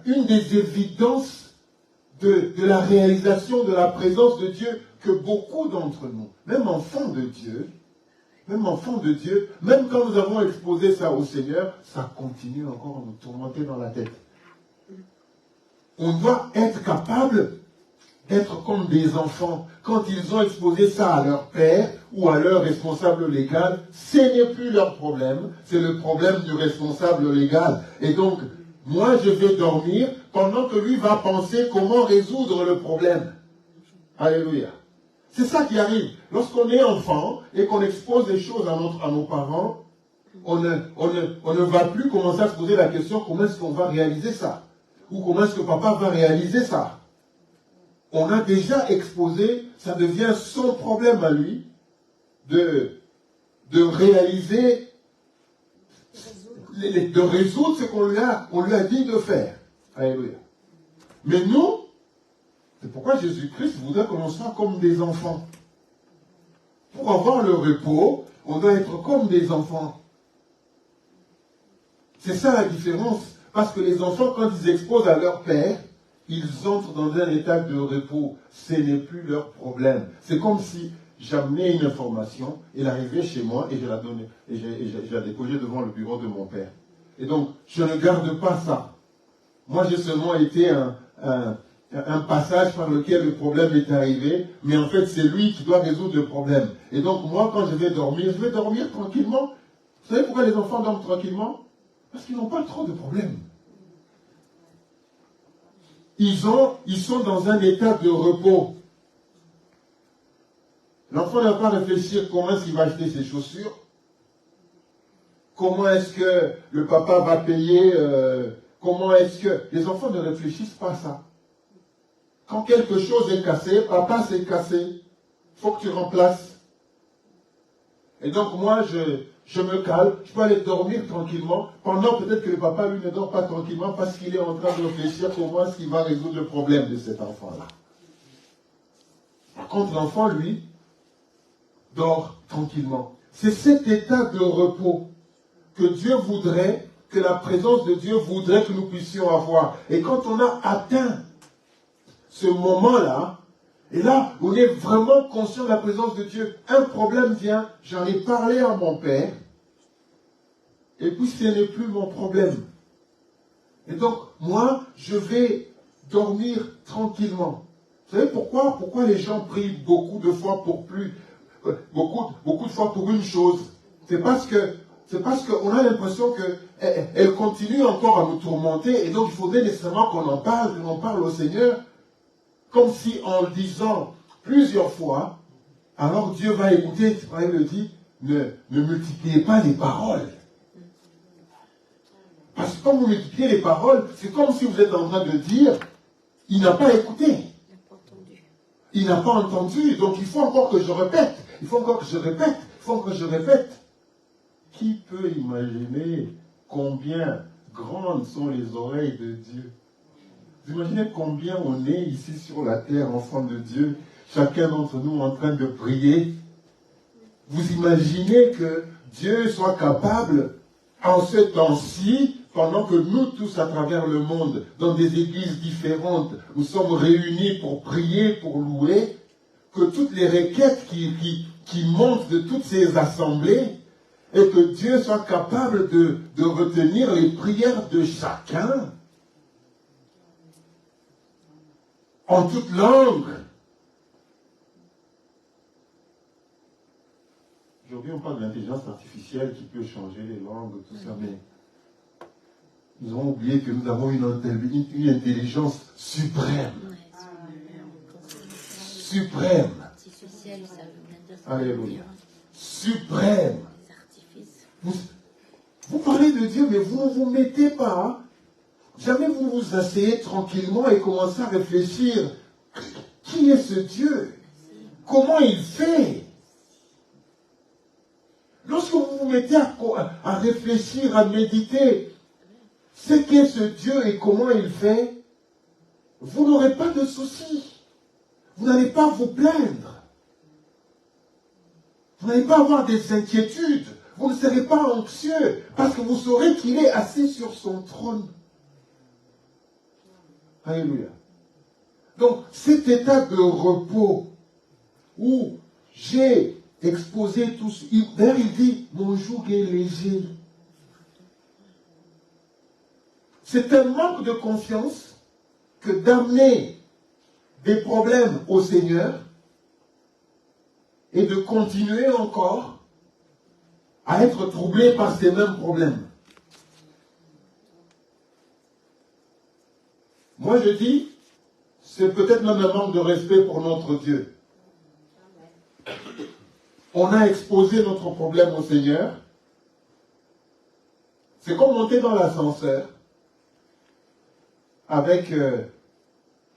une des évidences de la réalisation de la présence de Dieu que beaucoup d'entre nous, même enfants de Dieu, même quand nous avons exposé ça au Seigneur, ça continue encore à nous tourmenter dans la tête. On doit être capable d'être comme des enfants. Quand ils ont exposé ça à leur père ou à leur responsable légal, ce n'est plus leur problème, c'est le problème du responsable légal. Et donc, moi je vais dormir pendant que lui va penser comment résoudre le problème. Alléluia. C'est ça qui arrive. Lorsqu'on est enfant et qu'on expose des choses à nos parents, on ne va plus commencer à se poser la question comment est-ce qu'on va réaliser ça? Ou comment est-ce que papa va réaliser ça? On a déjà exposé, ça devient son problème à lui de réaliser, de résoudre ce qu'on lui a dit de faire. Alléluia. Mais nous, c'est pourquoi Jésus-Christ voudrait que l'on soit comme des enfants. Pour avoir le repos, on doit être comme des enfants. C'est ça la différence. Parce que les enfants, quand ils exposent à leur père, ils entrent dans un état de repos. Ce n'est plus leur problème. C'est comme si j'amenais une information, elle arrivait chez moi et je la donnais, et je la déposais devant le bureau de mon père. Et donc, je ne garde pas ça. Moi, j'ai seulement été un passage par lequel le problème est arrivé, mais en fait, c'est lui qui doit résoudre le problème. Et donc, moi, quand je vais dormir tranquillement. Vous savez pourquoi les enfants dorment tranquillement? Parce qu'ils n'ont pas trop de problèmes. Ils sont dans un état de repos. L'enfant n'a pas à réfléchir comment est-ce qu'il va acheter ses chaussures, comment est-ce que le papa va payer, comment est-ce que... Les enfants ne réfléchissent pas à ça. Quand quelque chose est cassé, papa c'est cassé, il faut que tu remplaces. Et donc moi, je me calme, je peux aller dormir tranquillement, pendant peut-être que le papa, lui, ne dort pas tranquillement parce qu'il est en train de réfléchir comment est-ce qu'il va résoudre le problème de cet enfant-là. Par contre, l'enfant, lui, dort tranquillement. C'est cet état de repos que Dieu voudrait, que la présence de Dieu voudrait que nous puissions avoir. Et quand on a atteint ce moment-là, et là, on est vraiment conscient de la présence de Dieu. Un problème vient, j'en ai parlé à mon père, et puis ce n'est plus mon problème. Et donc, moi, je vais dormir tranquillement. Vous savez pourquoi? Pourquoi les gens prient beaucoup de fois pour beaucoup de fois pour une chose? C'est parce qu'on a l'impression qu'elle continue encore à nous tourmenter, et donc il faudrait nécessairement qu'on en parle, qu'on en parle au Seigneur. Comme si en le disant plusieurs fois, alors Dieu va écouter. Il le dit, ne multipliez pas les paroles. Parce que quand vous multipliez les paroles, c'est comme si vous êtes en train de dire, il n'a pas écouté. Il n'a pas entendu. Donc il faut encore que je répète. Il faut encore que je répète. Il faut encore que je répète. Qui peut imaginer combien grandes sont les oreilles de Dieu? Vous imaginez combien on est ici sur la terre, enfants de Dieu, chacun d'entre nous en train de prier? Vous imaginez que Dieu soit capable, en ce temps-ci, pendant que nous tous à travers le monde, dans des églises différentes, nous sommes réunis pour prier, pour louer, que toutes les requêtes qui montent de toutes ces assemblées, et que Dieu soit capable de retenir les prières de chacun, en toute langue. Aujourd'hui, on parle de l'intelligence artificielle qui peut changer les langues, tout ça, mais nous avons oublié que nous avons une intelligence suprême. Suprême. Alléluia. Suprême. Vous parlez de Dieu, mais vous ne vous mettez pas. Jamais vous vous asseyez tranquillement et commencez à réfléchir. Qui est ce Dieu? Comment il fait? Lorsque vous vous mettez à réfléchir, à méditer, ce qu'est ce Dieu et comment il fait, vous n'aurez pas de soucis. Vous n'allez pas vous plaindre. Vous n'allez pas avoir des inquiétudes. Vous ne serez pas anxieux parce que vous saurez qu'il est assis sur son trône. Alléluia. Donc, cet état de repos où j'ai exposé tout ce... D'ailleurs, il dit, mon joug est léger. C'est un manque de confiance que d'amener des problèmes au Seigneur et de continuer encore à être troublé par ces mêmes problèmes. Moi, je dis, c'est peut-être même un manque de respect pour notre Dieu. On a exposé notre problème au Seigneur. C'est comme monter dans l'ascenseur avec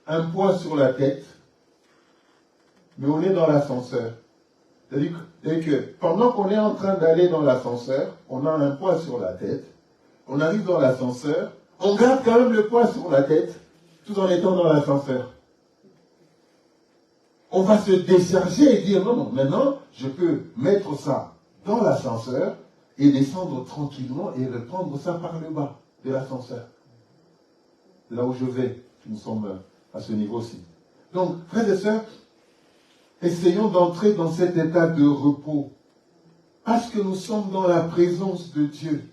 un poids sur la tête, mais on est dans l'ascenseur. C'est-à-dire que pendant qu'on est en train d'aller dans l'ascenseur, on a un poids sur la tête, on arrive dans l'ascenseur, on garde quand même le poids sur la tête, tout en étant dans l'ascenseur. On va se décharger et dire, non, maintenant, je peux mettre ça dans l'ascenseur et descendre tranquillement et reprendre ça par le bas de l'ascenseur. Là où je vais, nous sommes à ce niveau-ci. Donc, frères et sœurs, essayons d'entrer dans cet état de repos. Parce que nous sommes dans la présence de Dieu.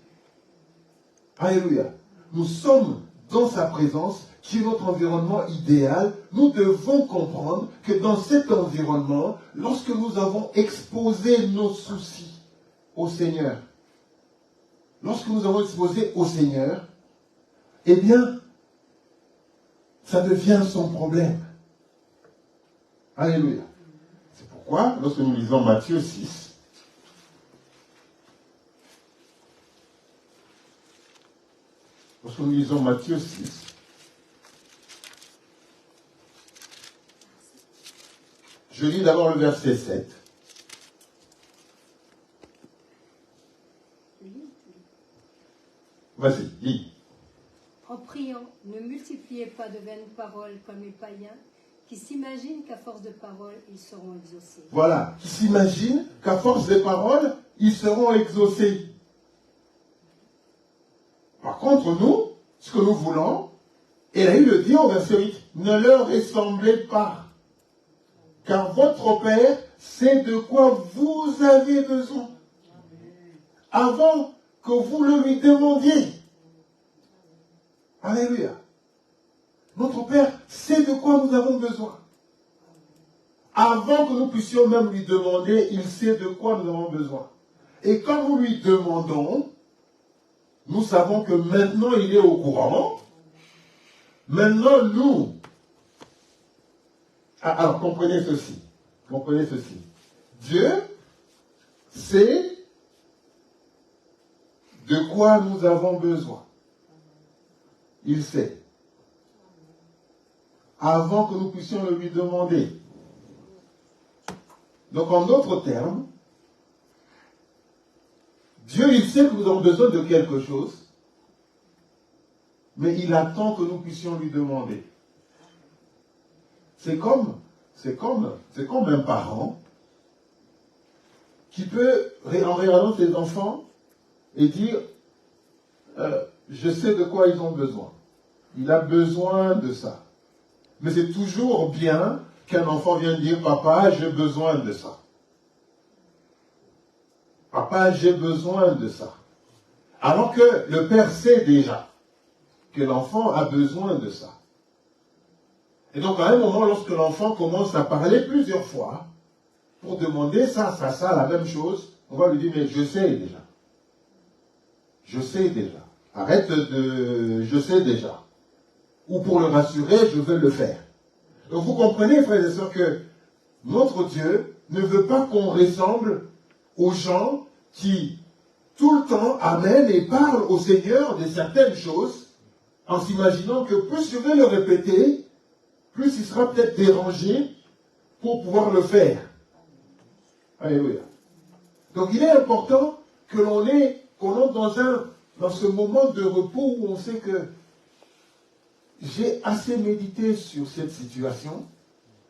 Alléluia. Nous sommes dans sa présence, qui est notre environnement idéal. Nous devons comprendre que dans cet environnement, lorsque nous avons exposé nos soucis au Seigneur, lorsque nous avons exposé au Seigneur, eh bien, ça devient son problème. Alléluia. C'est pourquoi, lorsque nous lisons Matthieu 6, lorsque nous lisons Matthieu 6, je lis d'abord le verset 7. Vas-y, lis. En priant, ne multipliez pas de vaines paroles comme les païens, qui s'imaginent qu'à force de paroles, ils seront exaucés. Voilà, qui s'imaginent qu'à force de paroles, ils seront exaucés. Par contre, nous, ce que nous voulons, et là, il le dit au verset 8, ne leur ressemblez pas. Car votre Père sait de quoi vous avez besoin. Avant que vous le lui demandiez. Alléluia. Notre Père sait de quoi nous avons besoin. Avant que nous puissions même lui demander, il sait de quoi nous avons besoin. Et quand nous lui demandons, nous savons que maintenant il est au courant. Maintenant, nous... Alors, comprenez ceci. Comprenez ceci. Dieu sait de quoi nous avons besoin. Il sait. Avant que nous puissions le lui demander. Donc, en d'autres termes, Dieu, il sait que nous avons besoin de quelque chose, mais il attend que nous puissions lui demander. C'est comme un parent qui peut, en regardant ses enfants, et dire, je sais de quoi ils ont besoin. Il a besoin de ça. Mais c'est toujours bien qu'un enfant vienne dire, papa, j'ai besoin de ça. Papa, j'ai besoin de ça. Alors que le père sait déjà que l'enfant a besoin de ça. Et donc, à un moment, lorsque l'enfant commence à parler plusieurs fois, pour demander ça, la même chose, on va lui dire, mais je sais déjà. Je sais déjà. Arrête de... Je sais déjà. Ou pour le rassurer, je veux le faire. Donc vous comprenez, frères et sœurs, que notre Dieu ne veut pas qu'on ressemble aux gens qui, tout le temps, amènent et parlent au Seigneur de certaines choses, en s'imaginant que plus je vais le répéter, plus il sera peut-être dérangé pour pouvoir le faire. Alléluia. Donc il est important que qu'on entre dans ce moment de repos où on sait que j'ai assez médité sur cette situation.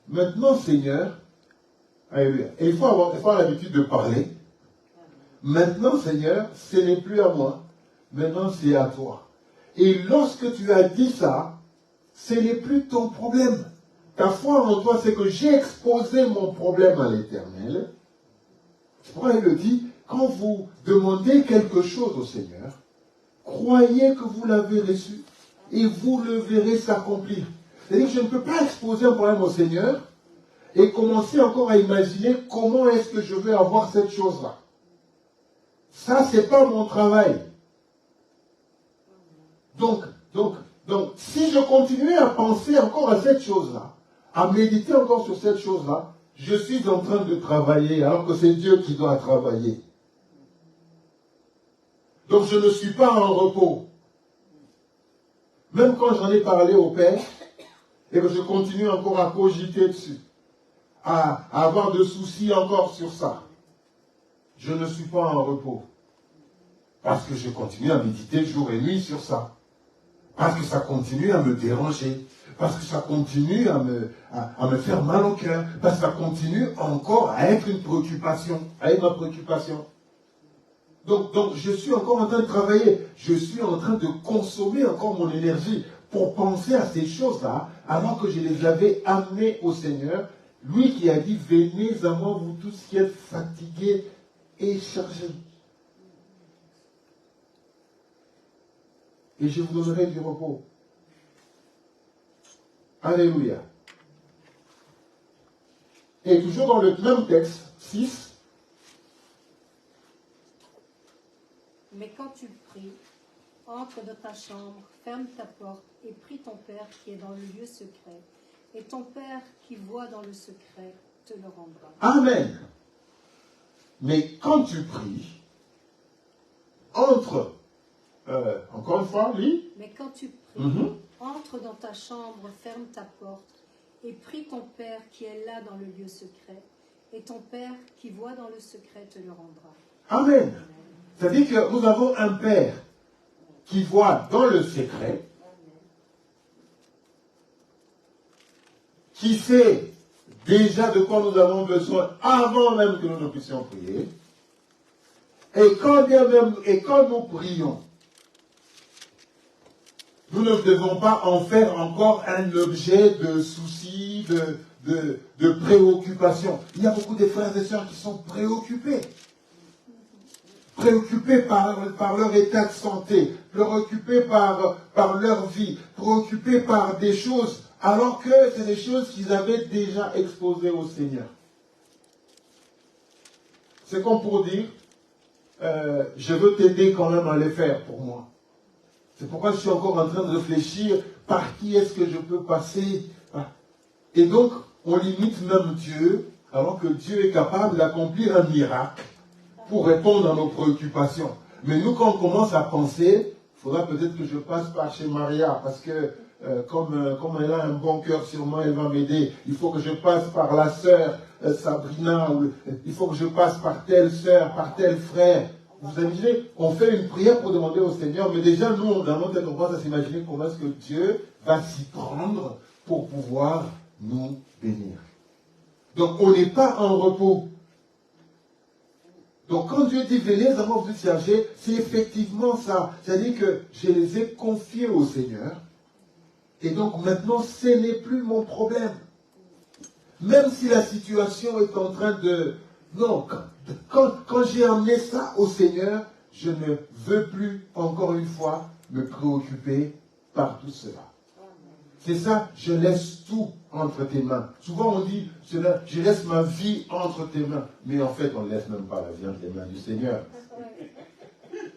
Maintenant, Seigneur, alléluia. Et il faut avoir l'habitude de parler. Maintenant, Seigneur, ce n'est plus à moi. Maintenant, c'est à toi. Et lorsque tu as dit ça, ce n'est plus ton problème. Ta foi en toi, c'est que j'ai exposé mon problème à l'Éternel. C'est pourquoi il le dit, quand vous demandez quelque chose au Seigneur, croyez que vous l'avez reçu et vous le verrez s'accomplir. C'est-à-dire que je ne peux pas exposer un problème au Seigneur et commencer encore à imaginer comment est-ce que je vais avoir cette chose-là. Ça, ce n'est pas mon travail. Donc, si je continuais à penser encore à cette chose-là, à méditer encore sur cette chose-là, je suis en train de travailler alors que c'est Dieu qui doit travailler. Donc je ne suis pas en repos. Même quand j'en ai parlé au Père, et que je continue encore à cogiter dessus, à avoir de soucis encore sur ça, je ne suis pas en repos. Parce que je continue à méditer jour et nuit sur ça. Parce que ça continue à me déranger. Parce que ça continue à me faire mal au cœur. Parce que ça continue encore à être une préoccupation, à être ma préoccupation. Donc je suis encore en train de travailler. Je suis en train de consommer encore mon énergie pour penser à ces choses-là, alors que je les avais amenées au Seigneur. Lui qui a dit, venez à moi, vous tous qui êtes fatigués et chargés. Et je vous donnerai du repos. Alléluia. Et toujours dans le même texte, 6. Mais quand tu pries, entre dans ta chambre, ferme ta porte et prie ton Père qui est dans le lieu secret. Et ton Père qui voit dans le secret te le rendra. Amen. Mais quand tu pries, entre... encore une fois, lis. Mais quand tu pries, entre dans ta chambre, ferme ta porte et prie ton Père qui est là dans le lieu secret. Et ton Père qui voit dans le secret te le rendra. Amen. C'est-à-dire que nous avons un Père qui voit dans le secret, qui sait déjà de quoi nous avons besoin avant même que nous ne puissions prier. Et quand nous prions, nous ne devons pas en faire encore un objet de souci, de préoccupation. Il y a beaucoup de frères et sœurs qui sont préoccupés. Préoccupés par leur état de santé, préoccupés par leur vie, préoccupés par des choses, alors que c'est des choses qu'ils avaient déjà exposées au Seigneur. C'est comme pour dire, je veux t'aider quand même à les faire pour moi. C'est pourquoi je suis encore en train de réfléchir par qui est-ce que je peux passer. Et donc, on limite même Dieu, alors que Dieu est capable d'accomplir un miracle pour répondre à nos préoccupations. Mais nous, quand on commence à penser, il faudra peut-être que je passe par chez Maria, parce que comme elle a un bon cœur sur moi, elle va m'aider. Il faut que je passe par la sœur Sabrina, ou il faut que je passe par telle sœur, par tel frère. Vous imaginez, on fait une prière pour demander au Seigneur, mais déjà, nous, dans notre tête, on commence à s'imaginer comment est-ce que Dieu va s'y prendre pour pouvoir nous bénir. Donc, on n'est pas en repos. Donc, quand Dieu dit, venez à moi, vous charger, c'est effectivement ça. C'est-à-dire que je les ai confiés au Seigneur. Et donc, maintenant, ce n'est plus mon problème. Même si la situation est en train de... Non, quand j'ai amené ça au Seigneur, je ne veux plus, encore une fois, me préoccuper par tout cela. C'est ça, je laisse tout entre tes mains. Souvent on dit, je laisse ma vie entre tes mains. Mais en fait, on ne laisse même pas la vie entre les mains du Seigneur.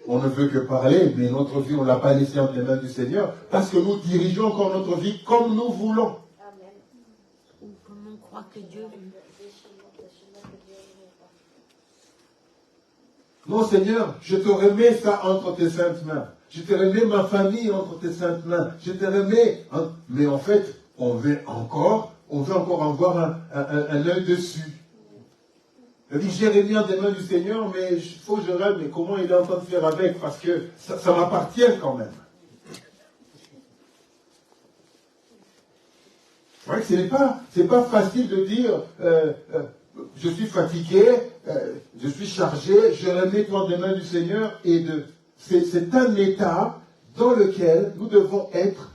On ne veut que parler, mais notre vie, on ne l'a pas laissée entre les mains du Seigneur, parce que nous dirigeons encore notre vie comme nous voulons. Ou comme on croit que Dieu veut. Non, Seigneur, je te remets ça entre tes saintes mains. Je te remets ma famille entre tes saintes mains. Je te remets... Mais en fait, on veut encore avoir un œil dessus. Il dit, j'ai remis entre les mains du Seigneur, mais il faut que je regarde, mais comment il est en train de faire avec, parce que ça m'appartient quand même. C'est vrai que ce n'est pas facile de dire... je suis fatigué, je suis chargé, je remets entre les mains du Seigneur, et c'est un état dans lequel nous devons être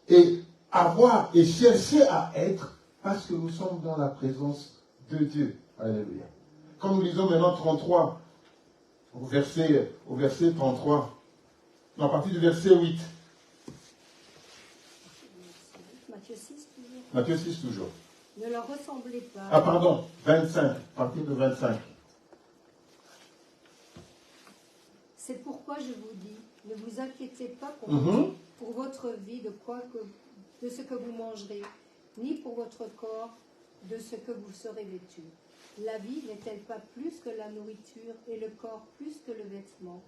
et avoir et chercher à être parce que nous sommes dans la présence de Dieu. Alléluia. Quand nous lisons maintenant 33, au verset 33, à partir du verset 8. Matthieu 6, toujours. Matthieu 6 toujours. Ne leur ressemblez pas. Ah pardon, 25, à partir de 25. C'est pourquoi je vous dis, ne vous inquiétez pas pour votre vie de ce que vous mangerez, ni pour votre corps de ce que vous serez vêtu. La vie n'est-elle pas plus que la nourriture et le corps plus que le vêtement?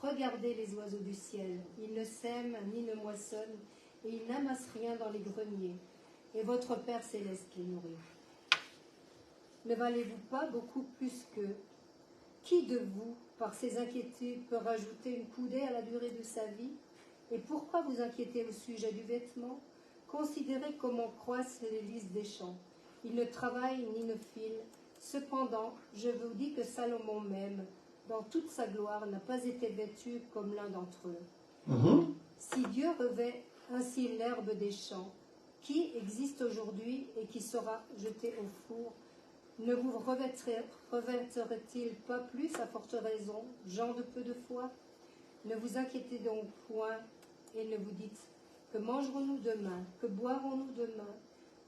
Regardez les oiseaux du ciel, ils ne sèment ni ne moissonnent, et ils n'amassent rien dans les greniers, et votre Père céleste les nourrit. Ne valez-vous pas beaucoup plus qu'eux? Qui de vous, par ses inquiétudes, peut rajouter une coudée à la durée de sa vie? Et pourquoi vous inquiétez au sujet du vêtement? Considérez comment croissent les lys des champs. Ils ne travaillent ni ne filent. Cependant, je vous dis que Salomon même, dans toute sa gloire, n'a pas été vêtu comme l'un d'entre eux. Si Dieu revêt ainsi l'herbe des champs, qui existe aujourd'hui et qui sera jeté au four, ne vous revêterait-il pas plus à forte raison, gens de peu de foi? Ne vous inquiétez donc point et ne vous dites, que mangerons-nous demain? Que boirons-nous demain?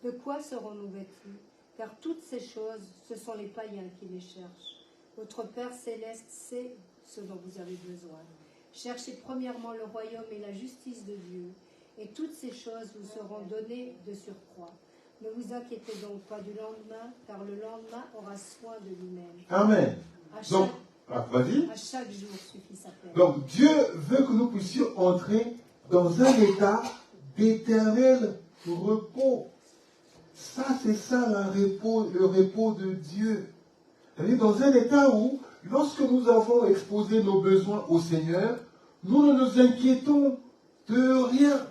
De quoi serons-nous vêtus? Car toutes ces choses, ce sont les païens qui les cherchent. Votre Père céleste sait ce dont vous avez besoin. Cherchez premièrement le royaume et la justice de Dieu, et toutes ces choses vous seront données de surcroît. Ne vous inquiétez donc pas du lendemain, car le lendemain aura soin de lui-même. Amen. Donc, vas-y. À chaque jour suffit sa peine. Donc, Dieu veut que nous puissions entrer dans un état d'éternel repos. Ça, c'est ça le repos de Dieu. C'est-à-dire dans un état où, lorsque nous avons exposé nos besoins au Seigneur, nous ne nous inquiétons de rien.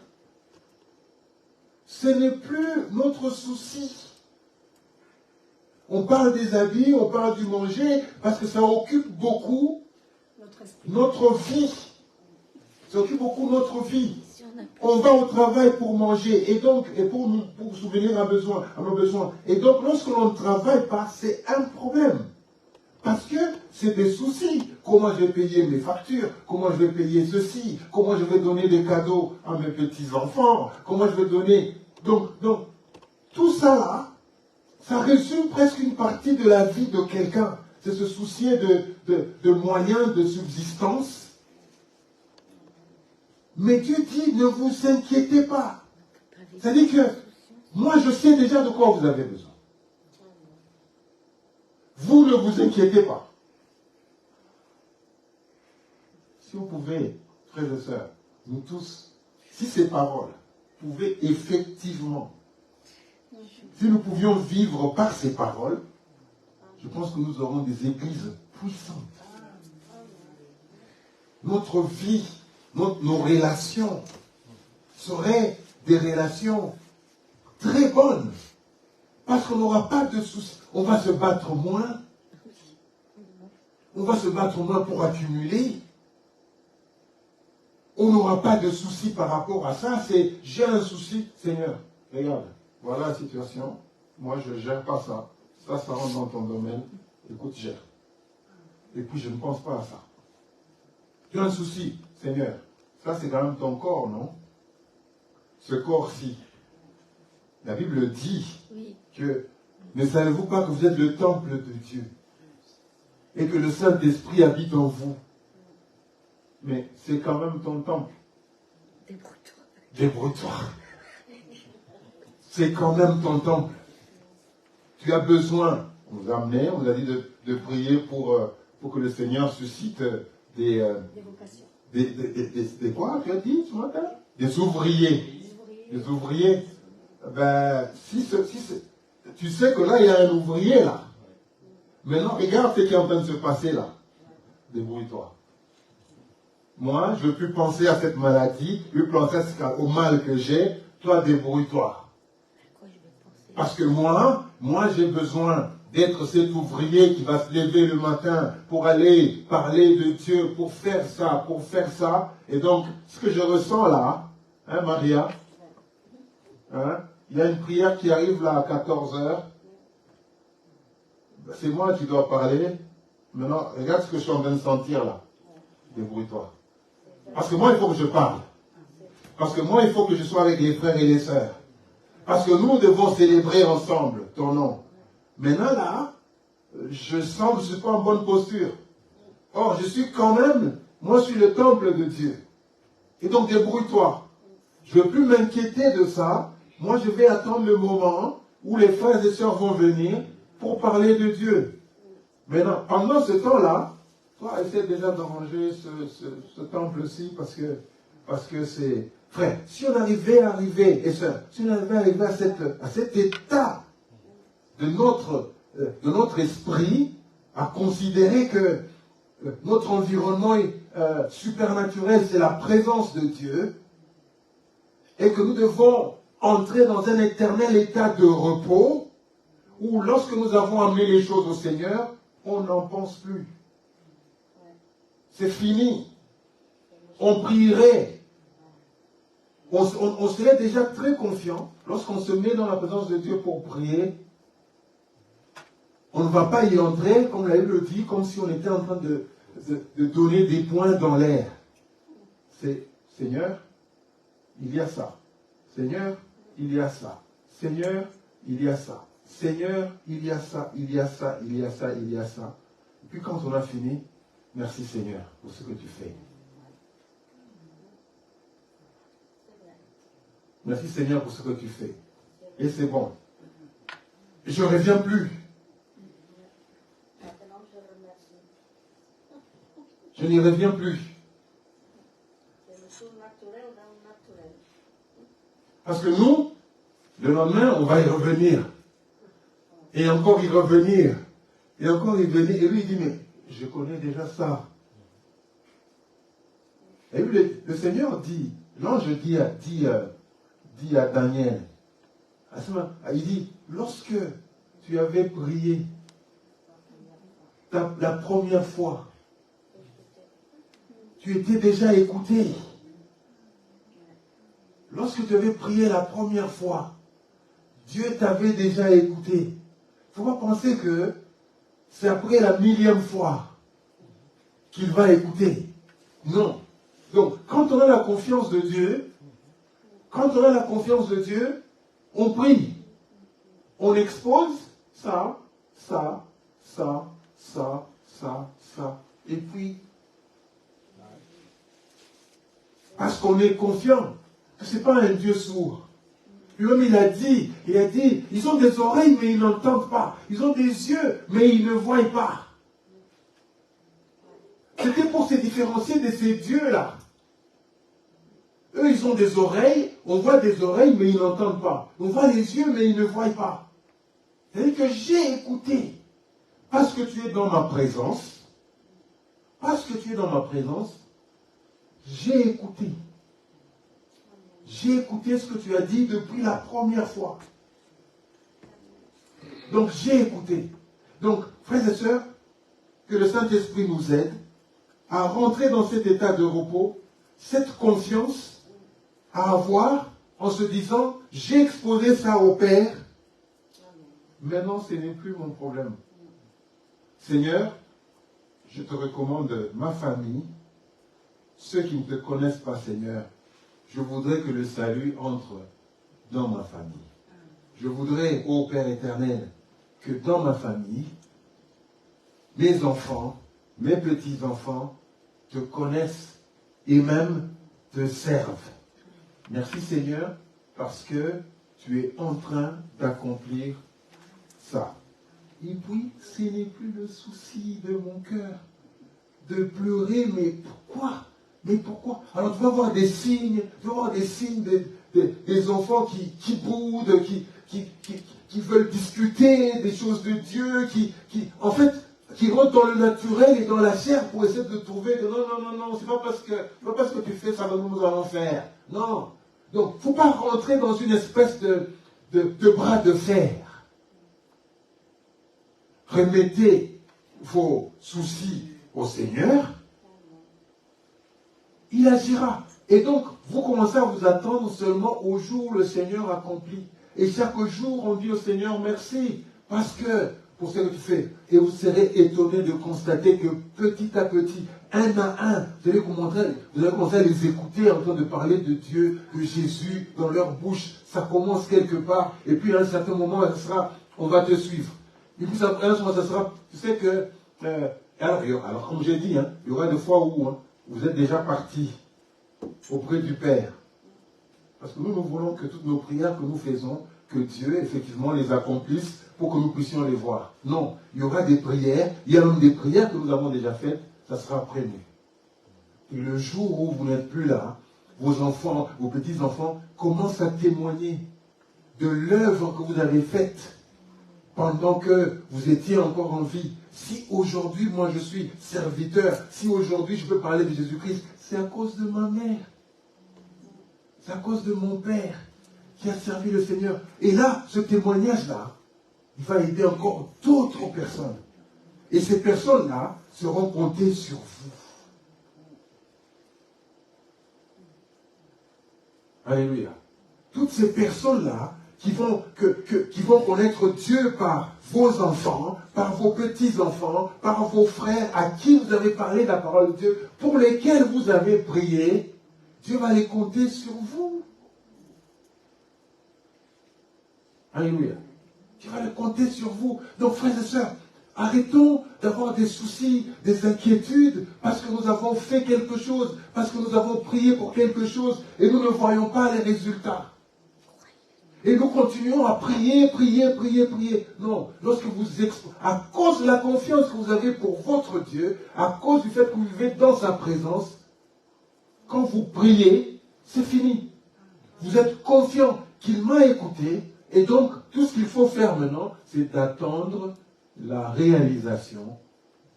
Ce n'est plus notre souci. On parle des habits, on parle du manger, parce que ça occupe beaucoup notre vie. Ça occupe beaucoup notre vie. On va au travail pour manger et donc pour subvenir à nos besoins. Et donc lorsque l'on ne travaille pas, c'est un problème. Parce que c'est des soucis. Comment je vais payer mes factures? Comment je vais payer ceci? Comment je vais donner des cadeaux à mes petits-enfants? Comment je vais donner... Donc, tout ça là, ça résume presque une partie de la vie de quelqu'un. C'est se soucier de moyens de subsistance. Mais Dieu dit, ne vous inquiétez pas. C'est-à-dire que, moi je sais déjà de quoi vous avez besoin. Vous ne vous inquiétez pas. Si vous pouvez, frères et sœurs, nous tous, si ces paroles pouvaient effectivement, si nous pouvions vivre par ces paroles, je pense que nous aurons des églises puissantes. notre vie, nos relations seraient des relations très bonnes. Parce qu'on n'aura pas de soucis. On va se battre moins. On va se battre moins pour accumuler. On n'aura pas de soucis par rapport à ça. C'est, j'ai un souci, Seigneur, regarde, voilà la situation. Moi, je ne gère pas ça. Ça rentre dans ton domaine. Écoute, gère. Et puis, je ne pense pas à ça. Tu as un souci, Seigneur. Ça, c'est quand même ton corps, non? Ce corps-ci. La Bible dit que, ne savez-vous pas que vous êtes le temple de Dieu et que le Saint-Esprit habite en vous? Mais c'est quand même ton temple. Débrouille-toi. C'est quand même ton temple. Tu as besoin, on nous a amené, on nous a dit de prier pour que le Seigneur suscite des vocations. Des quoi, tu as dit ce matin? Des ouvriers. Des ouvriers. Ben, tu sais que là, il y a un ouvrier là. Maintenant, regarde ce qui est en train de se passer là. Débrouille-toi. Moi, je ne veux plus penser à cette maladie, je veux plus penser au mal que j'ai. Toi, débrouille-toi. Parce que moi, j'ai besoin d'être cet ouvrier qui va se lever le matin pour aller parler de Dieu, pour faire ça, pour faire ça. Et donc, ce que je ressens là, hein, Maria, hein, il y a une prière qui arrive là à 14 h. C'est moi qui dois parler. Maintenant, regarde ce que je suis en train de sentir là. Débrouille-toi. Parce que moi, il faut que je parle. Parce que moi, il faut que je sois avec les frères et les sœurs. Parce que nous devons célébrer ensemble ton nom. Maintenant là, je sens que je ne suis pas en bonne posture. Or, je suis quand même, moi je suis le temple de Dieu. Et donc débrouille-toi. Je ne veux plus m'inquiéter de ça. Moi je vais attendre le moment où les frères et sœurs vont venir pour parler de Dieu. Maintenant, pendant ce temps-là, toi essaie déjà d'arranger ce temple-ci parce que c'est... Frère, si on arrivait à arriver, et sœurs, si on arrivait à arriver à cet état de notre esprit, à considérer que notre environnement supernaturel, c'est la présence de Dieu, et que nous devons entrer dans un éternel état de repos, où lorsque nous avons amené les choses au Seigneur, on n'en pense plus. C'est fini. On prierait. On serait déjà très confiant lorsqu'on se met dans la présence de Dieu pour prier. On ne va pas y entrer, comme la Bible le dit, comme si on était en train de donner des points dans l'air. C'est Seigneur, il y a ça. Seigneur, il y a ça. Seigneur, il y a ça. Seigneur, il y a ça, il y a ça, il y a ça, il y a ça. Et puis quand on a fini, merci Seigneur pour ce que tu fais. Merci Seigneur pour ce que tu fais. Et c'est bon. Je ne reviens plus. Je n'y reviens plus. Parce que nous, le lendemain, on va y revenir. Et encore y revenir. Et encore y venir. Et lui, il dit, mais je connais déjà ça. Et puis le Seigneur dit, l'ange dit à Daniel, il dit, lorsque tu avais prié la première fois, tu étais déjà écouté. Lorsque tu avais prié la première fois, Dieu t'avait déjà écouté. Il ne faut pas penser que c'est après la 1000e fois qu'il va écouter. Non. Donc, quand on a la confiance de Dieu, on prie. On expose ça. Et puis, parce qu'on est confiant que ce n'est pas un Dieu sourd. Lui-même, il a dit, ils ont des oreilles, mais ils n'entendent pas. Ils ont des yeux, mais ils ne voient pas. C'était pour se différencier de ces dieux-là. Eux, ils ont des oreilles, on voit des oreilles, mais ils n'entendent pas. On voit les yeux, mais ils ne voient pas. C'est-à-dire que j'ai écouté. Parce que tu es dans ma présence, j'ai écouté. J'ai écouté ce que tu as dit depuis la première fois. Donc j'ai écouté. Donc, frères et sœurs, que le Saint-Esprit nous aide à rentrer dans cet état de repos, cette confiance à avoir en se disant, j'ai exposé ça au Père, maintenant ce n'est plus mon problème. Seigneur, je te recommande ma famille, ceux qui ne te connaissent pas, Seigneur, je voudrais que le salut entre dans ma famille. Je voudrais, ô Père éternel, que dans ma famille, mes enfants, mes petits-enfants te connaissent et même te servent. Merci Seigneur, parce que tu es en train d'accomplir ça. Et puis, ce n'est plus le souci de mon cœur de pleurer, mais pourquoi? Mais pourquoi? Alors tu vas voir des signes, des enfants qui boudent, qui veulent discuter des choses de Dieu, en fait, qui rentrent dans le naturel et dans la chair pour essayer de trouver que non, c'est pas parce que tu fais ça que nous allons faire. Non. Donc, il ne faut pas rentrer dans une espèce de bras de fer. Remettez vos soucis au Seigneur, il agira. Et donc, vous commencez à vous attendre seulement au jour où le Seigneur accomplit. Et chaque jour, on dit au Seigneur merci, parce que, pour ce que tu fais, et vous serez étonné de constater que petit à petit, un à un, vous allez commencer à les écouter en train de parler de Dieu, de Jésus, dans leur bouche. Ça commence quelque part, et puis à un certain moment, on va te suivre. Et puis, à un moment, ça sera, tu sais que, alors comme j'ai dit, il y aura des fois où vous êtes déjà partis auprès du Père. Parce que nous voulons que toutes nos prières que nous faisons, que Dieu, effectivement, les accomplisse pour que nous puissions les voir. Non, il y aura des prières, il y a même des prières que nous avons déjà faites, ça sera après nous. Et le jour où vous n'êtes plus là, vos enfants, vos petits-enfants commencent à témoigner de l'œuvre que vous avez faite pendant que vous étiez encore en vie. Si aujourd'hui, moi, je suis serviteur, si aujourd'hui, je peux parler de Jésus-Christ, c'est à cause de ma mère. C'est à cause de mon père qui a servi le Seigneur. Et là, ce témoignage-là, il va aider encore d'autres personnes. Et ces personnes-là seront comptées sur vous. Alléluia. Toutes ces personnes-là qui vont connaître Dieu par vos enfants, par vos petits-enfants, par vos frères à qui vous avez parlé de la parole de Dieu, pour lesquels vous avez prié, Dieu va les compter sur vous. Alléluia. Dieu va les compter sur vous. Donc, frères et sœurs, arrêtons d'avoir des soucis, des inquiétudes, parce que nous avons fait quelque chose, parce que nous avons prié pour quelque chose, et nous ne voyons pas les résultats. Et nous continuons à prier. Non, lorsque à cause de la confiance que vous avez pour votre Dieu, à cause du fait que vous vivez dans sa présence, quand vous priez, c'est fini. Vous êtes confiant qu'il m'a écouté, et donc tout ce qu'il faut faire maintenant, c'est d'attendre la réalisation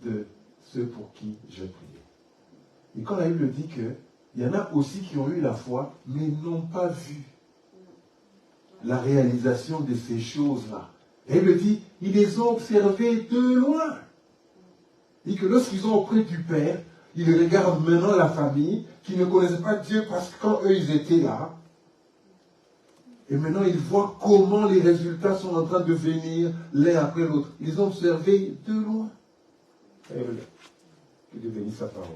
de ceux pour qui j'ai prié. Et quand la Bible dit qu'il y en a aussi qui ont eu la foi, mais n'ont pas vu la réalisation de ces choses-là. Et il dit, ils les ont observées de loin. Et que lorsqu'ils sont auprès du Père, ils regardent maintenant la famille, qui ne connaissait pas Dieu parce que quand eux, ils étaient là. Et maintenant, ils voient comment les résultats sont en train de venir l'un après l'autre. Ils ont observé de loin. Et voilà. Que Dieu bénisse sa parole.